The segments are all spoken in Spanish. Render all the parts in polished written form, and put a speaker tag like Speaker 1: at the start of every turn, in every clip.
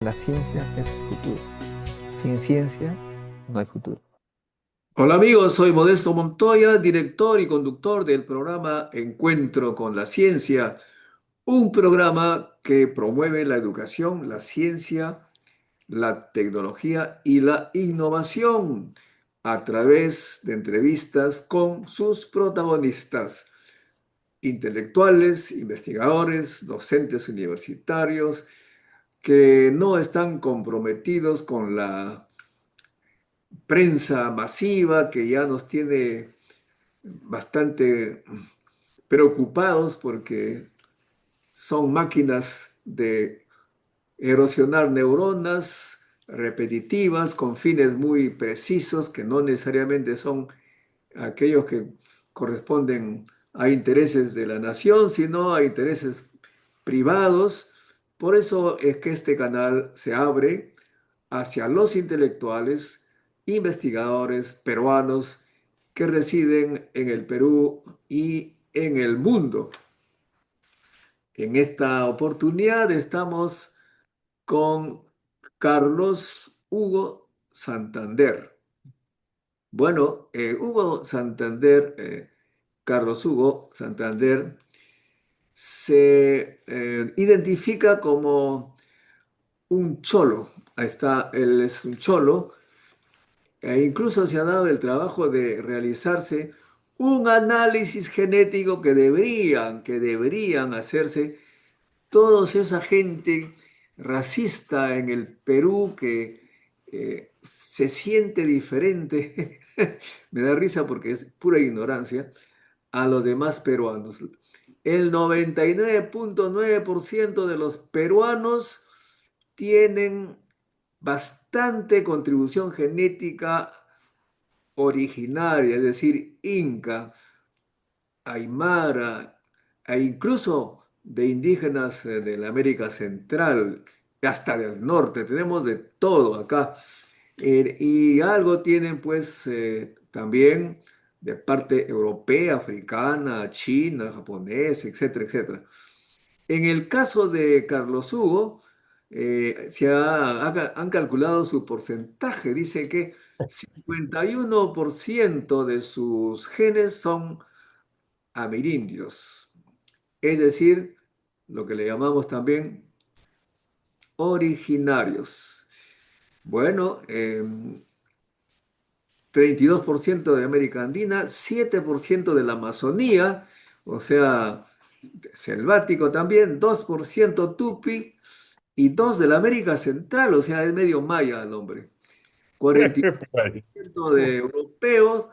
Speaker 1: la ciencia es el futuro. Sin ciencia no hay futuro.
Speaker 2: Hola amigos, soy Modesto Montoya, director y conductor del programa Encuentro con la Ciencia, un programa que promueve la educación, la ciencia, la tecnología y la innovación a través de entrevistas con sus protagonistas, intelectuales, investigadores, docentes universitarios que no están comprometidos con la prensa masiva que ya nos tiene bastante preocupados porque son máquinas de erosionar neuronas repetitivas con fines muy precisos que no necesariamente son aquellos que corresponden a intereses de la nación, sino a intereses privados. Por eso es que este canal se abre hacia los intelectuales, investigadores peruanos que residen en el Perú y en el mundo. En esta oportunidad estamos con Carlos Hugo Santander. Bueno, Carlos Hugo Santander, se identifica como un cholo. Ahí está, él es un cholo. E incluso se ha dado el trabajo de realizarse un análisis genético que deberían hacerse toda esa gente racista en el Perú que se siente diferente. Me da risa porque es pura ignorancia a los demás peruanos. El 99,9% de los peruanos tienen bastante contribución genética originaria, es decir, inca, aymara e incluso de indígenas de la América Central, hasta del norte, tenemos de todo acá. Y algo tienen pues también de parte europea, africana, china, japonesa, etcétera, etcétera. En el caso de Carlos Hugo, han calculado su porcentaje. Dice que 51% de sus genes son amerindios, es decir, lo que le llamamos también originarios. Bueno, 32% de América Andina, 7% de la Amazonía, o sea, selvático también, 2% tupi y 2 de la América Central, o sea, es medio maya el hombre.
Speaker 1: Por ahí.
Speaker 2: 40% de europeos,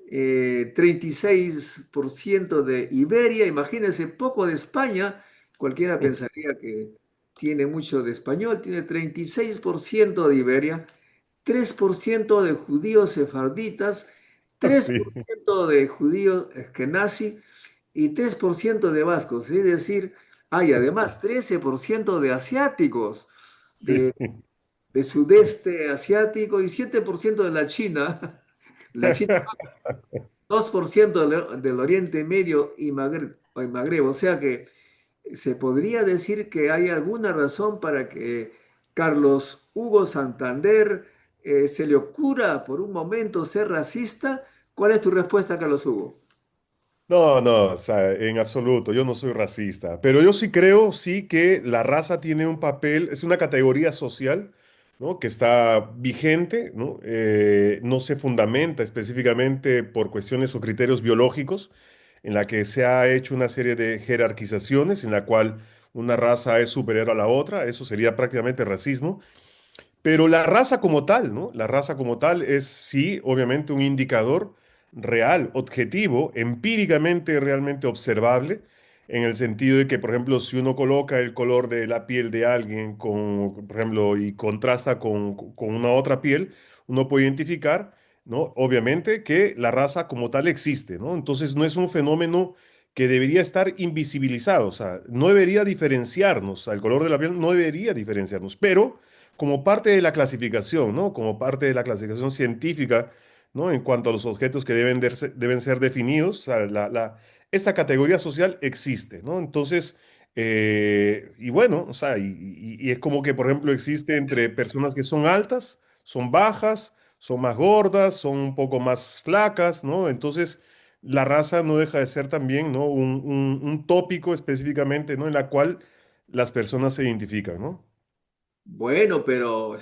Speaker 2: 36% de Iberia, imagínense, poco de España, cualquiera pensaría que tiene mucho de español, tiene 36% de Iberia, 3% de judíos sefarditas, tres
Speaker 1: Sí,
Speaker 2: por ciento de judíos eskenazi y 3% de vascos, es decir, hay además 13% de asiáticos,
Speaker 1: sí.
Speaker 2: de sudeste asiático y 7% de la China. La China 2% del Oriente Medio y Magreb. O sea que se podría decir que hay alguna razón para que Carlos Hugo Santander se le ocurra por un momento ser racista. ¿Cuál es tu respuesta, Carlos Hugo?
Speaker 1: No, no, o sea, en absoluto, yo no soy racista, pero yo sí creo, sí que la raza tiene un papel, es una categoría social, ¿no? Que está vigente, ¿no? No se fundamenta específicamente por cuestiones o criterios biológicos, en la que se ha hecho una serie de jerarquizaciones en la cual una raza es superior a la otra, eso sería prácticamente racismo. Pero la raza como tal, ¿no? La raza como tal es sí, obviamente, un indicador real, objetivo, empíricamente realmente observable, en el sentido de que, por ejemplo, si uno coloca el color de la piel de alguien con, por ejemplo, y contrasta con una otra piel, uno puede identificar, ¿no? Obviamente que la raza como tal existe, ¿no? Entonces no es un fenómeno que debería estar invisibilizado, o sea, no debería diferenciarnos, el color de la piel no debería diferenciarnos, pero como parte de la clasificación, ¿no? Como parte de la clasificación científica, ¿no? En cuanto a los objetos que deben ser definidos, o sea, esta categoría social existe, ¿no? Entonces, Y bueno, o sea, y es como que, por ejemplo, existe entre personas que son altas, son bajas, son más gordas, son un poco más flacas, ¿no? Entonces, la raza no deja de ser también, ¿no? Un tópico específicamente, ¿no? En la cual las personas se identifican, ¿no?
Speaker 2: Bueno, pero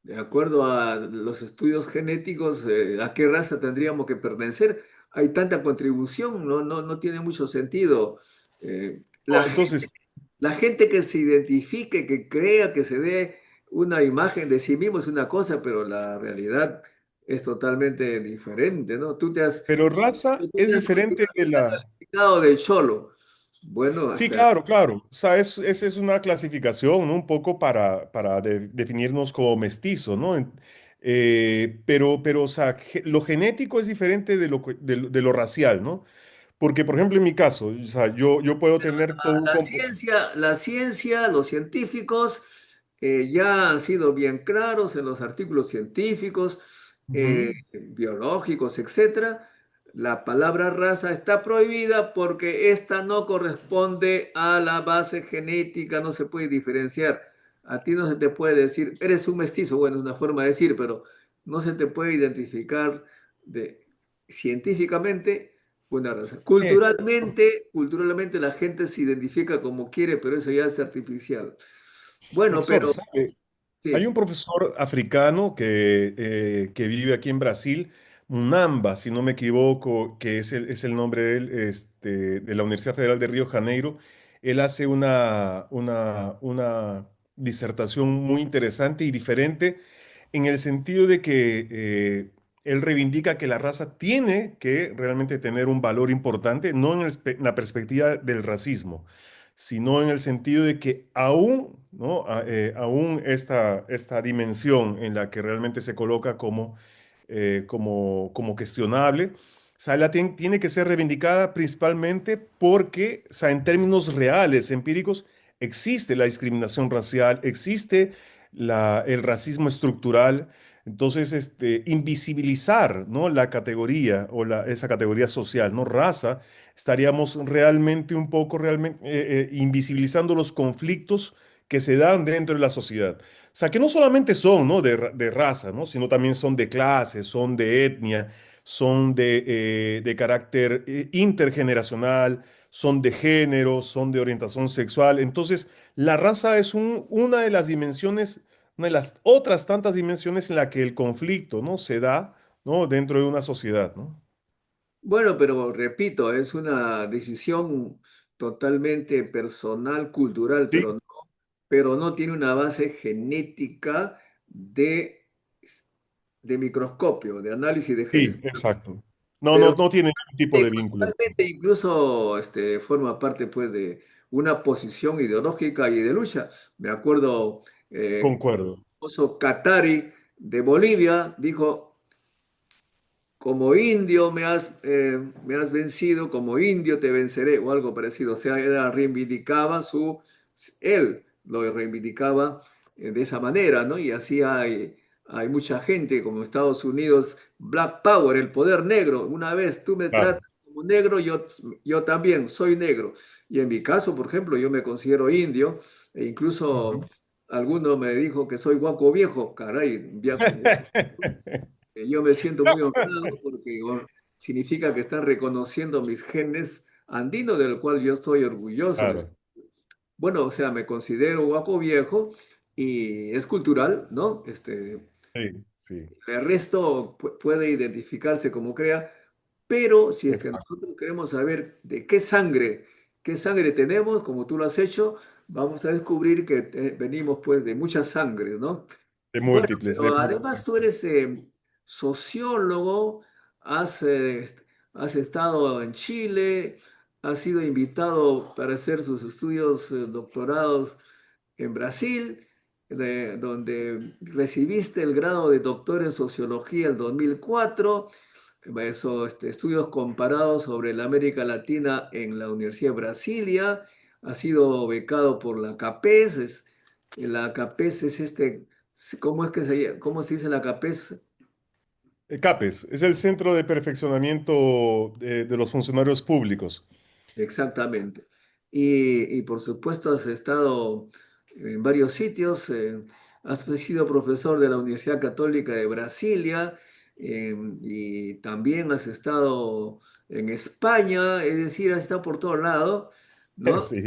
Speaker 2: de acuerdo a los estudios genéticos, ¿a qué raza tendríamos que pertenecer? Hay tanta contribución, no tiene mucho sentido.
Speaker 1: No, entonces,
Speaker 2: La gente que se identifique, que crea, que se dé una imagen de sí mismo es una cosa, pero la realidad es totalmente diferente, ¿no?
Speaker 1: pero raza
Speaker 2: Tú
Speaker 1: es
Speaker 2: te has
Speaker 1: diferente de la...
Speaker 2: calificado de cholo. Bueno,
Speaker 1: Sí,
Speaker 2: hasta
Speaker 1: claro, claro. O sea, esa es una clasificación, ¿no? Un poco para definirnos como mestizo, ¿no? Pero, o sea, lo genético es diferente de lo racial, ¿no? Porque, por ejemplo, en mi caso, o sea, yo puedo tener todo un
Speaker 2: la ciencia, los científicos ya han sido bien claros en los artículos científicos,
Speaker 1: Ujú.
Speaker 2: biológicos, etcétera. La palabra raza está prohibida porque esta no corresponde a la base genética, no se puede diferenciar. A ti no se te puede decir, eres un mestizo, bueno, es una forma de decir, pero no se te puede identificar científicamente una raza.
Speaker 1: Eh,
Speaker 2: Culturalmente la gente se identifica como quiere, pero eso ya es artificial. Bueno,
Speaker 1: Profesor,
Speaker 2: pero
Speaker 1: ¿sabe? Hay
Speaker 2: sí,
Speaker 1: un profesor africano que vive aquí en Brasil, Munamba, si no me equivoco, que es el nombre de él, de la Universidad Federal de Río Janeiro. Él hace una disertación muy interesante y diferente en el sentido de que él reivindica que la raza tiene que realmente tener un valor importante, no en la perspectiva del racismo, sino en el sentido de que aún, ¿no? Aún esta dimensión en la que realmente se coloca como cuestionable, o sea, tiene que ser reivindicada principalmente porque, o sea, en términos reales, empíricos, existe la discriminación racial, existe el racismo estructural. Entonces, invisibilizar, ¿no? La categoría o esa categoría social, ¿no? Raza, estaríamos realmente un poco invisibilizando los conflictos que se dan dentro de la sociedad. O sea, que no solamente son, ¿no? de raza, ¿no? Sino también son de clase, son de etnia, son de carácter intergeneracional, son de género, son de orientación sexual. Entonces, la raza es una de las dimensiones, una de las otras tantas dimensiones en la que el conflicto, ¿no? se da, ¿no? dentro de una sociedad, ¿no?
Speaker 2: bueno, pero repito, es una decisión totalmente personal, cultural,
Speaker 1: Sí,
Speaker 2: pero no tiene una base genética de, de microscopio, de análisis de
Speaker 1: sí,
Speaker 2: genes.
Speaker 1: exacto. No,
Speaker 2: Pero
Speaker 1: no tiene ningún tipo de vínculo.
Speaker 2: culturalmente incluso forma parte pues de una posición ideológica y de lucha. Me acuerdo,
Speaker 1: Concuerdo.
Speaker 2: Oso Katari de Bolivia dijo, como indio me has vencido, como indio te venceré, o algo parecido. O sea, él lo reivindicaba de esa manera, ¿no? Y así hay mucha gente, como Estados Unidos, Black Power, el poder negro. Una vez tú me
Speaker 1: Claro.
Speaker 2: tratas como negro, yo también soy negro. Y en mi caso, por ejemplo, yo me considero indio, e incluso
Speaker 1: Ujú.
Speaker 2: alguno me dijo que soy guaco viejo, caray, viejo. Yo me siento muy honrado porque significa que están reconociendo mis genes andinos, del cual yo estoy orgulloso.
Speaker 1: Claro,
Speaker 2: Bueno, o sea, me considero guapo viejo y es cultural, ¿no?
Speaker 1: sí, sí,
Speaker 2: El resto puede identificarse como crea, pero si es que
Speaker 1: exacto.
Speaker 2: nosotros queremos saber de qué sangre tenemos, como tú lo has hecho, vamos a descubrir que venimos pues de muchas sangres, ¿no?
Speaker 1: De
Speaker 2: Bueno,
Speaker 1: múltiples, de
Speaker 2: pero además
Speaker 1: múltiples.
Speaker 2: tú eres sociólogo, has, has estado en Chile, has sido invitado para hacer sus estudios doctorados en Brasil, donde recibiste el grado de doctor en sociología el 2004, eso, estudios comparados sobre la América Latina en la Universidad de Brasilia, ha sido becado por la CAPES, la CAPES es ¿cómo es que cómo se dice la CAPES?
Speaker 1: CAPES es el Centro de Perfeccionamiento de los Funcionarios Públicos.
Speaker 2: Exactamente. y por supuesto has estado en varios sitios, has sido profesor de la Universidad Católica de Brasilia y también has estado en España, es decir, has estado por todo lado, ¿no?
Speaker 1: Sí.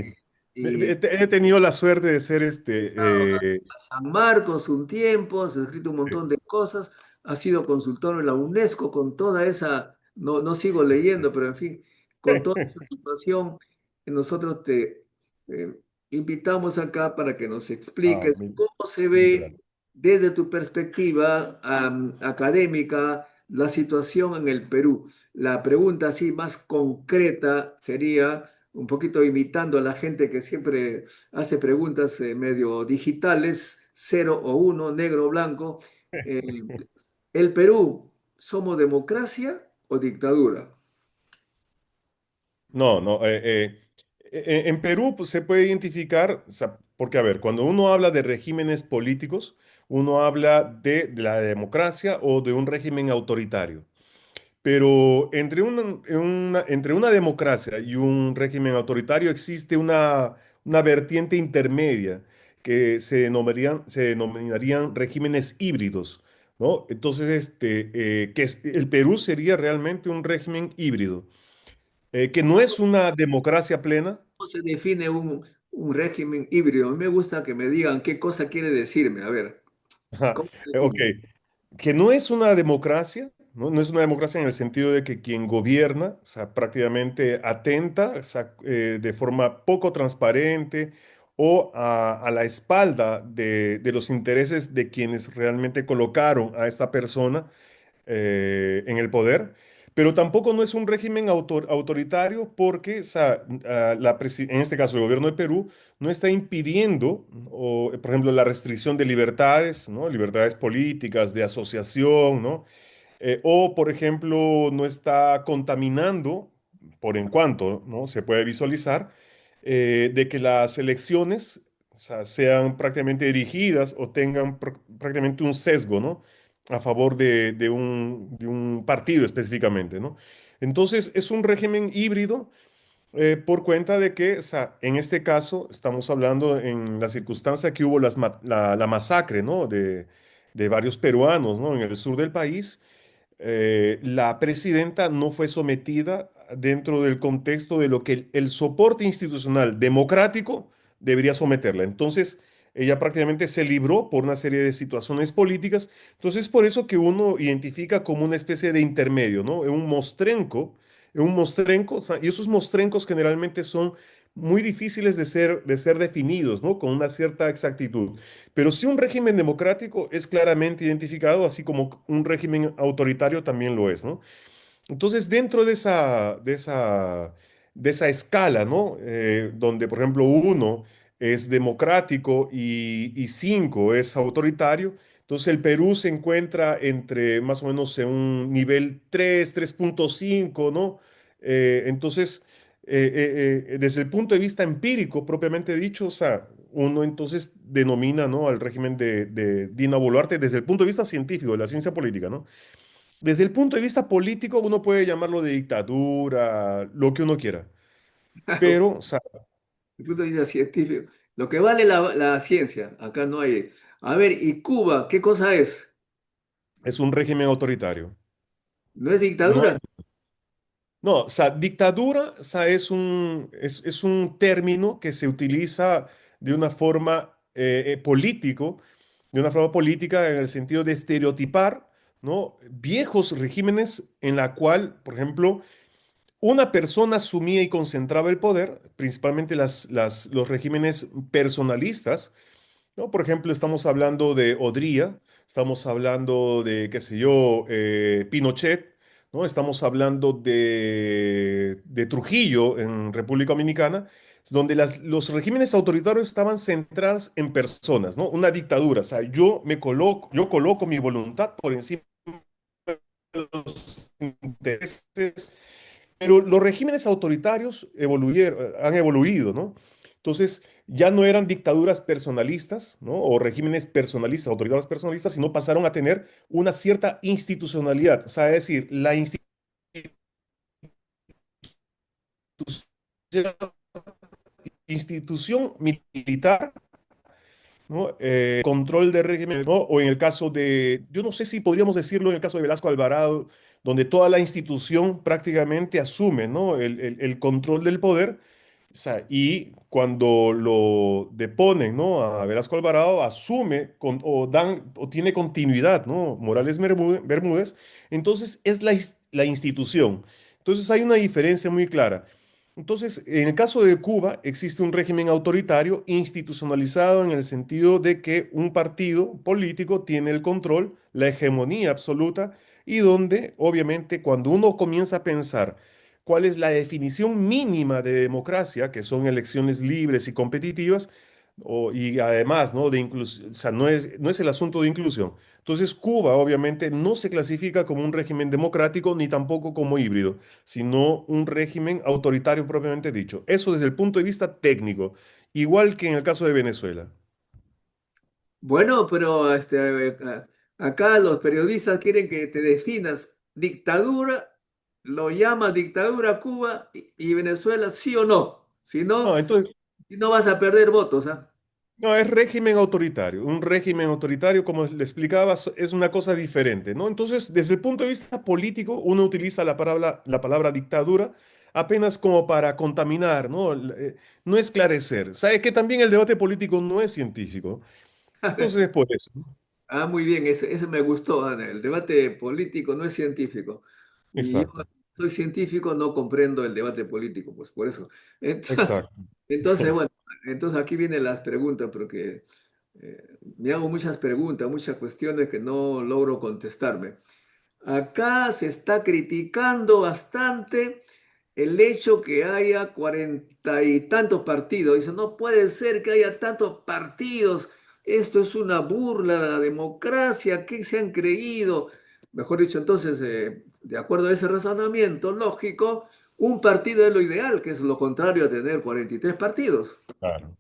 Speaker 2: Y
Speaker 1: He tenido la suerte de ser
Speaker 2: has estado
Speaker 1: este.
Speaker 2: a San Marcos un tiempo, has escrito un
Speaker 1: Sí.
Speaker 2: montón de cosas, has sido consultor en la UNESCO con toda esa, no, no sigo leyendo, pero en fin, con toda esa situación, nosotros te eh, invitamos acá para que nos
Speaker 1: Ah,
Speaker 2: expliques
Speaker 1: mil,
Speaker 2: cómo se
Speaker 1: mil
Speaker 2: ve
Speaker 1: gracias.
Speaker 2: desde tu perspectiva académica la situación en el Perú. La pregunta así más concreta sería, un poquito imitando a la gente que siempre hace preguntas medio digitales, cero o uno, negro o blanco. Eh, ¿El Perú, somos democracia o dictadura?
Speaker 1: No, no. En Perú pues, se puede identificar, o sea, porque a ver, cuando uno habla de regímenes políticos, uno habla de la democracia o de un régimen autoritario. Pero entre una democracia y un régimen autoritario existe una vertiente intermedia que se denominarían regímenes híbridos, ¿no? Entonces, el Perú sería realmente un régimen híbrido, que no es una democracia plena.
Speaker 2: ¿Cómo se define un régimen híbrido? A mí me gusta que me digan qué cosa quiere decirme. A ver,
Speaker 1: Ajá,
Speaker 2: ¿cómo se
Speaker 1: ok,
Speaker 2: define?
Speaker 1: que no es una democracia, ¿no? No es una democracia en el sentido de que quien gobierna, o sea, prácticamente atenta, o sea, de forma poco transparente o a la espalda de los intereses de quienes realmente colocaron a esta persona en el poder, pero tampoco no es un régimen autoritario porque, o sea, en este caso el gobierno de Perú no está impidiendo, o, por ejemplo, la restricción de libertades, ¿no? Libertades políticas, de asociación, ¿no? O, por ejemplo, no está contaminando, por en cuanto, ¿no? Se puede visualizar, de que las elecciones, o sea, sean prácticamente dirigidas o tengan prácticamente un sesgo, ¿no? A favor de un partido específicamente, ¿no? Entonces, es un régimen híbrido por cuenta de que, o sea, en este caso, estamos hablando en la circunstancia que hubo la masacre, ¿no? De varios peruanos, ¿no? En el sur del país, la presidenta no fue sometida dentro del contexto de lo que el soporte institucional democrático debería someterla. Entonces, ella prácticamente se libró por una serie de situaciones políticas. Entonces, es por eso que uno identifica como una especie de intermedio, ¿no? Un mostrenco, o sea, y esos mostrencos generalmente son muy difíciles de ser definidos, ¿no? Con una cierta exactitud. Pero sí un régimen democrático es claramente identificado, así como un régimen autoritario también lo es, ¿no? Entonces, dentro de esa escala, ¿no? Donde, por ejemplo, uno es democrático y cinco es autoritario, entonces el Perú se encuentra entre más o menos en un nivel 3.5, ¿no? Entonces, desde el punto de vista empírico, propiamente dicho, o sea, uno entonces denomina, ¿no? Al régimen de Dina Boluarte desde el punto de vista científico, de la ciencia política, ¿no? Desde el punto de vista político, uno puede llamarlo de dictadura, lo que uno quiera,
Speaker 2: Claro,
Speaker 1: pero o sea,
Speaker 2: el punto de vista científico. Lo que vale la ciencia, acá no hay. A ver, ¿y Cuba, qué cosa es?
Speaker 1: es un régimen autoritario.
Speaker 2: ¿No es
Speaker 1: No hay,
Speaker 2: dictadura?
Speaker 1: no, o sea, dictadura, o sea, es un término que se utiliza de una forma político, de una forma política en el sentido de estereotipar, ¿no? Viejos regímenes en la cual, por ejemplo, una persona asumía y concentraba el poder, principalmente los regímenes personalistas, ¿no? Por ejemplo, estamos hablando de Odría, estamos hablando de, qué sé yo, Pinochet, ¿no? Estamos hablando de Trujillo en República Dominicana, donde los regímenes autoritarios estaban centrados en personas, ¿no? Una dictadura, o sea, yo coloco mi voluntad por encima de los intereses, pero los regímenes autoritarios han evoluido, ¿no? Entonces, ya no eran dictaduras personalistas, ¿no? O regímenes personalistas, autoritarios personalistas, sino pasaron a tener una cierta institucionalidad. O sea, es decir, la institución institución militar, ¿no? Control de régimen, ¿no? O en el caso de, yo no sé si podríamos decirlo en el caso de Velasco Alvarado, donde toda la institución prácticamente asume, ¿no? El control del poder. O sea, y cuando lo deponen, ¿no? A Velasco Alvarado, asume o tiene continuidad, ¿no? Morales Bermúdez, entonces es la institución. Entonces hay una diferencia muy clara. Entonces, en el caso de Cuba, existe un régimen autoritario institucionalizado en el sentido de que un partido político tiene el control, la hegemonía absoluta, y donde, obviamente, cuando uno comienza a pensar cuál es la definición mínima de democracia, que son elecciones libres y competitivas, y además, ¿no? O sea, no es el asunto de inclusión. Entonces, Cuba, obviamente, no se clasifica como un régimen democrático ni tampoco como híbrido, sino un régimen autoritario propiamente dicho. Eso desde el punto de vista técnico, igual que en el caso de Venezuela.
Speaker 2: Bueno, pero acá los periodistas quieren que te definas dictadura, lo llama dictadura Cuba y Venezuela, sí o no.
Speaker 1: No, entonces,
Speaker 2: Si no vas a perder votos, ¿ah?
Speaker 1: no, es régimen autoritario. Un régimen autoritario, como le explicaba, es una cosa diferente, ¿no? Entonces, desde el punto de vista político, uno utiliza la palabra dictadura apenas como para contaminar, ¿no? No esclarecer. ¿Sabe que también el debate político no es científico? Entonces, es por eso.
Speaker 2: Ah, muy bien, ese me gustó, Ana. El debate político no es científico. Y yo
Speaker 1: Exacto,
Speaker 2: soy científico, no comprendo el debate político, pues por eso. Entonces,
Speaker 1: exacto.
Speaker 2: bueno, entonces aquí vienen las preguntas, porque me hago muchas preguntas, muchas cuestiones que no logro contestarme. Acá se está criticando bastante el hecho que haya cuarenta y tantos partidos. Dice, no puede ser que haya tantos partidos. Esto es una burla de la democracia. ¿Qué se han creído? Mejor dicho, entonces, de acuerdo a ese razonamiento lógico, un partido es lo ideal, que es lo contrario a tener 43 partidos.
Speaker 1: Claro.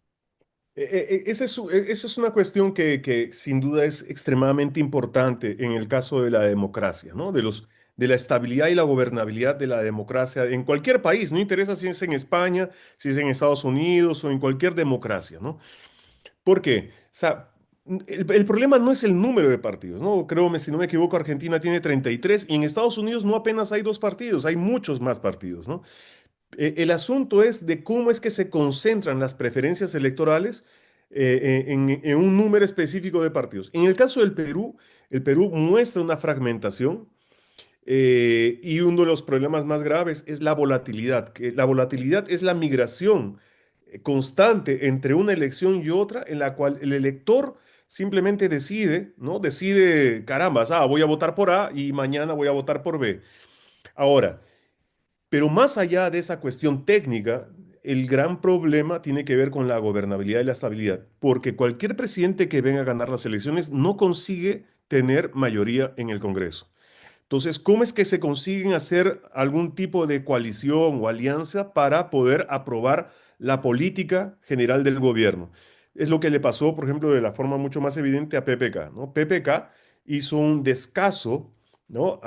Speaker 1: Esa es una cuestión que sin duda es extremadamente importante en el caso de la democracia, ¿no? De la estabilidad y la gobernabilidad de la democracia en cualquier país, no interesa si es en España, si es en Estados Unidos o en cualquier democracia, ¿no? ¿Por qué? O sea, el problema no es el número de partidos, ¿no? Creo, si no me equivoco, Argentina tiene 33 y en Estados Unidos no apenas hay dos partidos, hay muchos más partidos, ¿no? El asunto es de cómo es que se concentran las preferencias electorales en un número específico de partidos. En el caso del Perú, el Perú muestra una fragmentación y uno de los problemas más graves es la volatilidad, que la volatilidad es la migración constante entre una elección y otra en la cual el elector simplemente decide, ¿no? Decide, carambas, voy a votar por A y mañana voy a votar por B. Ahora, pero más allá de esa cuestión técnica, el gran problema tiene que ver con la gobernabilidad y la estabilidad, porque cualquier presidente que venga a ganar las elecciones no consigue tener mayoría en el Congreso. Entonces, ¿cómo es que se consiguen hacer algún tipo de coalición o alianza para poder aprobar la política general del gobierno? Es lo que le pasó, por ejemplo, de la forma mucho más evidente a PPK, ¿no? PPK hizo un descaso, ¿no?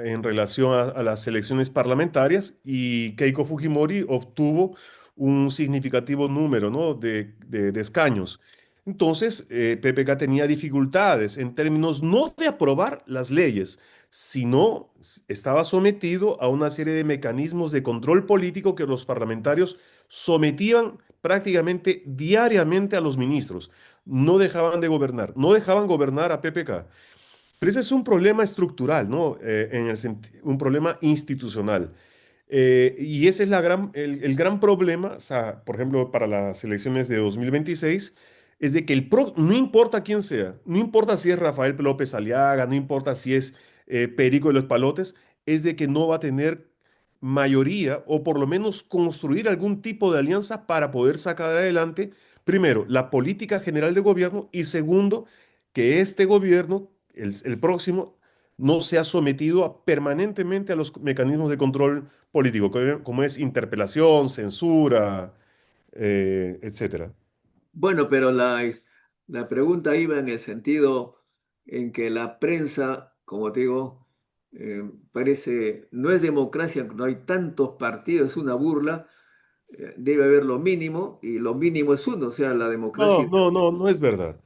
Speaker 1: En relación a las elecciones parlamentarias y Keiko Fujimori obtuvo un significativo número, ¿no? de escaños. Entonces, PPK tenía dificultades en términos no de aprobar las leyes, sino estaba sometido a una serie de mecanismos de control político que los parlamentarios sometían prácticamente diariamente a los ministros. No dejaban de gobernar, no dejaban gobernar a PPK. Pero ese es un problema estructural, ¿no? Un problema institucional. Y ese es el gran problema, o sea, por ejemplo, para las elecciones de 2026, es de que no importa quién sea, no importa si es Rafael López Aliaga, no importa si es Perico de los Palotes, es de que no va a tener mayoría o por lo menos construir algún tipo de alianza para poder sacar adelante, primero, la política general de gobierno y segundo, que este gobierno, el próximo, no sea sometido permanentemente a los mecanismos de control político, como es interpelación, censura, etcétera.
Speaker 2: Bueno, pero la pregunta iba en el sentido en que la prensa, como te digo, parece, no es democracia, no hay tantos partidos, es una burla, Debe haber lo mínimo y lo mínimo es uno, o sea, la
Speaker 1: No,
Speaker 2: democracia.
Speaker 1: no, no, no es verdad.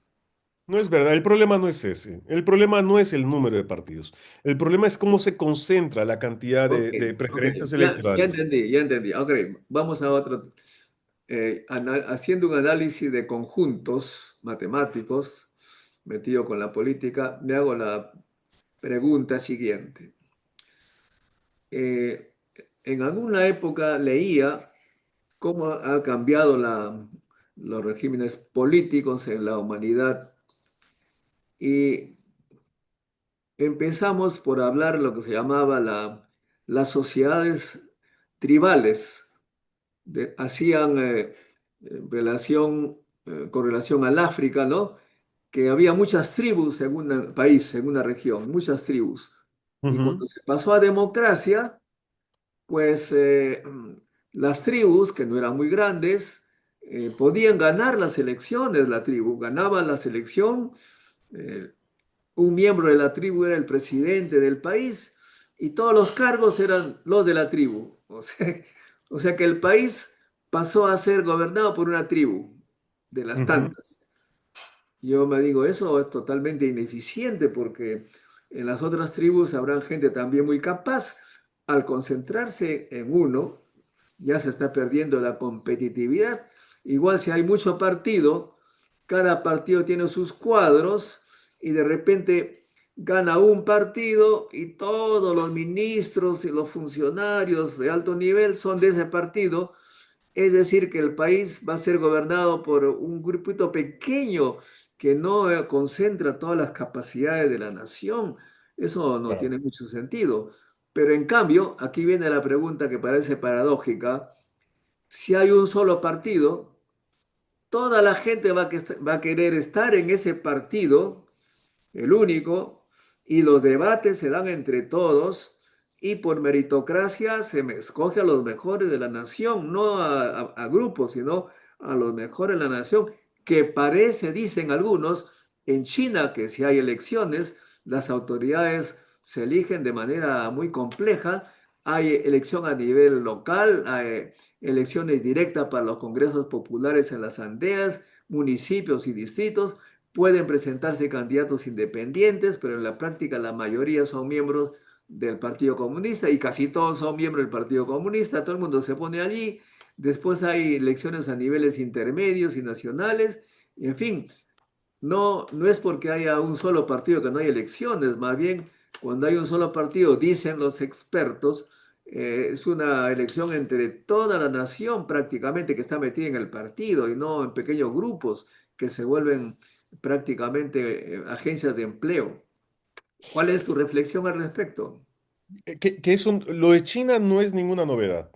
Speaker 1: No es verdad. El problema no es ese. El problema no es el número de partidos. El problema es cómo se concentra la cantidad
Speaker 2: Ok,
Speaker 1: de
Speaker 2: ok,
Speaker 1: preferencias
Speaker 2: ya
Speaker 1: electorales.
Speaker 2: entendí, ya entendí. Ok, vamos a otro. Haciendo un análisis de conjuntos matemáticos, metido con la política, me hago la pregunta siguiente. Eh, en alguna época leía cómo ha cambiado los regímenes políticos en la humanidad y empezamos por hablar lo que se llamaba las sociedades tribales. Hacían con relación al África, ¿no? Que había muchas tribus en un país, en una región, muchas tribus. Y
Speaker 1: Ujú,
Speaker 2: cuando se pasó a democracia, pues las tribus, que no eran muy grandes, podían ganar las elecciones, la tribu ganaba la selección, eh, un miembro de la tribu era el presidente del país y todos los cargos eran los de la tribu. O sea que el país pasó a ser gobernado por una tribu de las
Speaker 1: ujú.
Speaker 2: tantas. Yo me digo, eso es totalmente ineficiente porque en las otras tribus habrán gente también muy capaz. Al concentrarse en uno, ya se está perdiendo la competitividad. Igual si hay mucho partido, cada partido tiene sus cuadros y de repente gana un partido y todos los ministros y los funcionarios de alto nivel son de ese partido. Es decir, que el país va a ser gobernado por un grupito pequeño que no concentra todas las capacidades de la nación. Eso no
Speaker 1: Claro.
Speaker 2: tiene mucho sentido. Pero en cambio, aquí viene la pregunta que parece paradójica. Si hay un solo partido, toda la gente va a querer estar en ese partido, el único, y los debates se dan entre todos y por meritocracia escoge a los mejores de la nación, no a grupos, sino a los mejores de la nación, que parece, dicen algunos, en China que si hay elecciones, las autoridades se eligen de manera muy compleja, hay elección a nivel local, hay elecciones directas para los congresos populares en las aldeas, municipios y distritos, pueden presentarse candidatos independientes, pero en la práctica la mayoría son miembros del Partido Comunista y casi todos son miembros del Partido Comunista, todo el mundo se pone allí, después hay elecciones a niveles intermedios y nacionales, y en fin, no es porque haya un solo partido que no hay elecciones, más bien cuando hay un solo partido, dicen los expertos, es una elección entre toda la nación prácticamente que está metida en el partido y no en pequeños grupos que se vuelven prácticamente agencias de empleo. ¿Cuál es tu reflexión al respecto?
Speaker 1: Lo de China no es ninguna novedad.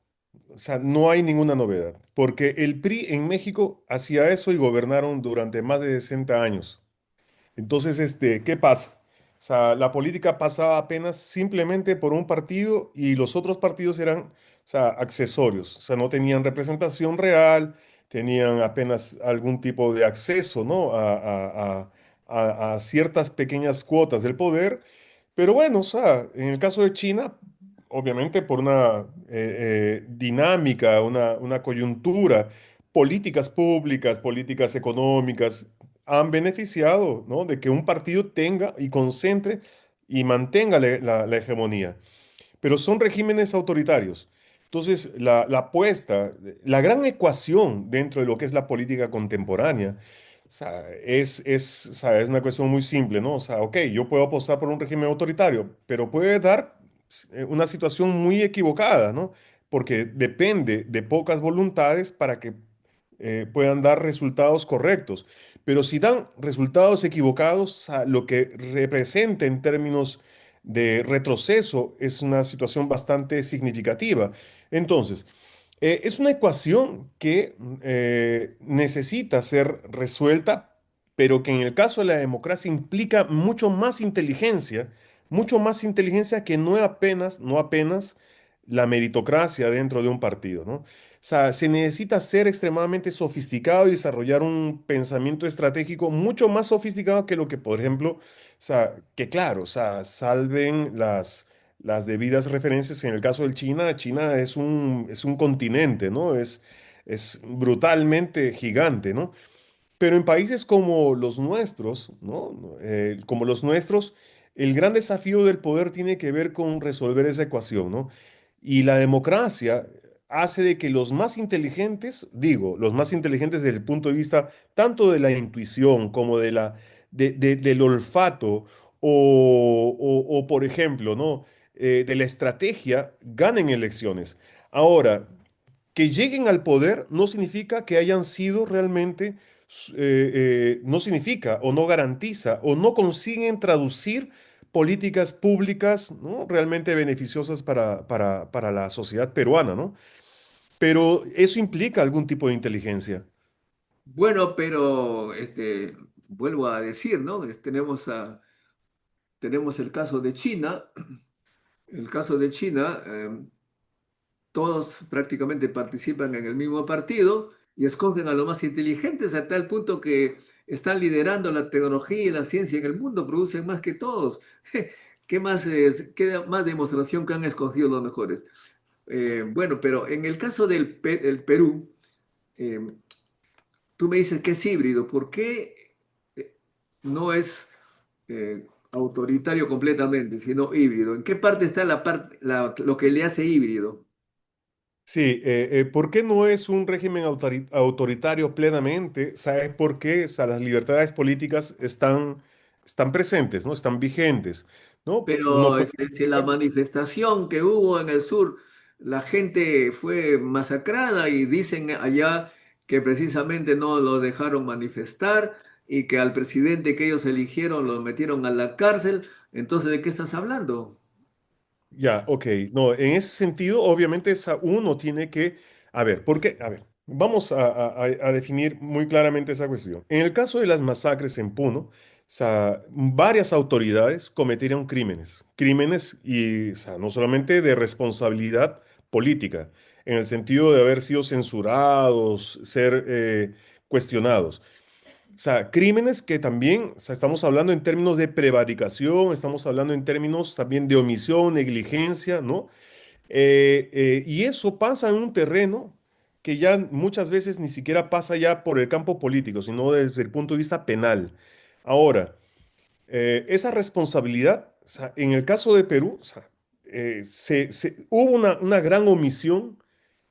Speaker 1: O sea, no hay ninguna novedad. Porque el PRI en México hacía eso y gobernaron durante más de 60 años. Entonces, ¿qué pasa? O sea, la política pasaba apenas simplemente por un partido y los otros partidos eran, o sea, accesorios. O sea, no tenían representación real, tenían apenas algún tipo de acceso, ¿no? A ciertas pequeñas cuotas del poder. Pero bueno, o sea, en el caso de China, obviamente por una dinámica, una coyuntura, políticas públicas, políticas económicas han beneficiado, ¿no? De que un partido tenga y concentre y mantenga la hegemonía. Pero son regímenes autoritarios. Entonces, la apuesta, la gran ecuación dentro de lo que es la política contemporánea, o sea, o sea, es una cuestión muy simple, ¿no? O sea, ok, yo puedo apostar por un régimen autoritario, pero puede dar una situación muy equivocada, ¿no? Porque depende de pocas voluntades para que puedan dar resultados correctos. Pero si dan resultados equivocados, lo que representa en términos de retroceso es una situación bastante significativa. Entonces, es una ecuación que necesita ser resuelta, pero que en el caso de la democracia implica mucho más inteligencia que no apenas la meritocracia dentro de un partido, ¿no? O sea, se necesita ser extremadamente sofisticado y desarrollar un pensamiento estratégico mucho más sofisticado que lo que, por ejemplo, o sea, que claro, o sea, salven las debidas referencias. En el caso del China, China es un continente, ¿no? Es brutalmente gigante, ¿no? Pero en países como los nuestros, ¿no? Como los nuestros, el gran desafío del poder tiene que ver con resolver esa ecuación, ¿no? Y la democracia hace de que los más inteligentes, digo, los más inteligentes desde el punto de vista tanto de la intuición como del olfato por ejemplo, ¿no? De la estrategia, ganen elecciones. Ahora, que lleguen al poder no significa que hayan sido realmente, no significa o no garantiza o no consiguen traducir políticas públicas, ¿no? Realmente beneficiosas para la sociedad peruana, ¿no? Pero eso implica algún tipo de inteligencia.
Speaker 2: Bueno, pero vuelvo a decir, ¿no? Tenemos el caso de China. El caso de China, todos prácticamente participan en el mismo partido y escogen a los más inteligentes a tal punto que están liderando la tecnología y la ciencia en el mundo, producen más que todos. ¿Qué más, qué más demostración que han escogido los mejores? Bueno, pero en el caso del Perú, eh, tú me dices que es híbrido. ¿Por qué no es autoritario completamente, sino híbrido? ¿En qué parte está lo que le hace híbrido?
Speaker 1: Sí, ¿por qué no es un régimen autoritario plenamente? ¿Sabes por qué? O sea, las libertades políticas están presentes, ¿no? Están vigentes, ¿no? Uno
Speaker 2: Pero
Speaker 1: puede...
Speaker 2: si la manifestación que hubo en el sur, la gente fue masacrada y dicen allá que precisamente no los dejaron manifestar y que al presidente que ellos eligieron los metieron a la cárcel. Entonces, ¿de qué estás hablando?
Speaker 1: Ya, ok. No, en ese sentido, obviamente, uno tiene que... A ver, ¿por qué? A ver, vamos a definir muy claramente esa cuestión. En el caso de las masacres en Puno, varias autoridades cometieron crímenes. Crímenes y, o sea, no solamente de responsabilidad política, en el sentido de haber sido censurados, ser cuestionados. O sea, crímenes que también, o sea, estamos hablando en términos de prevaricación, estamos hablando en términos también de omisión, negligencia, ¿no? Y eso pasa en un terreno que ya muchas veces ni siquiera pasa ya por el campo político, sino desde el punto de vista penal. Ahora, esa responsabilidad, o sea, en el caso de Perú, o sea, hubo una gran omisión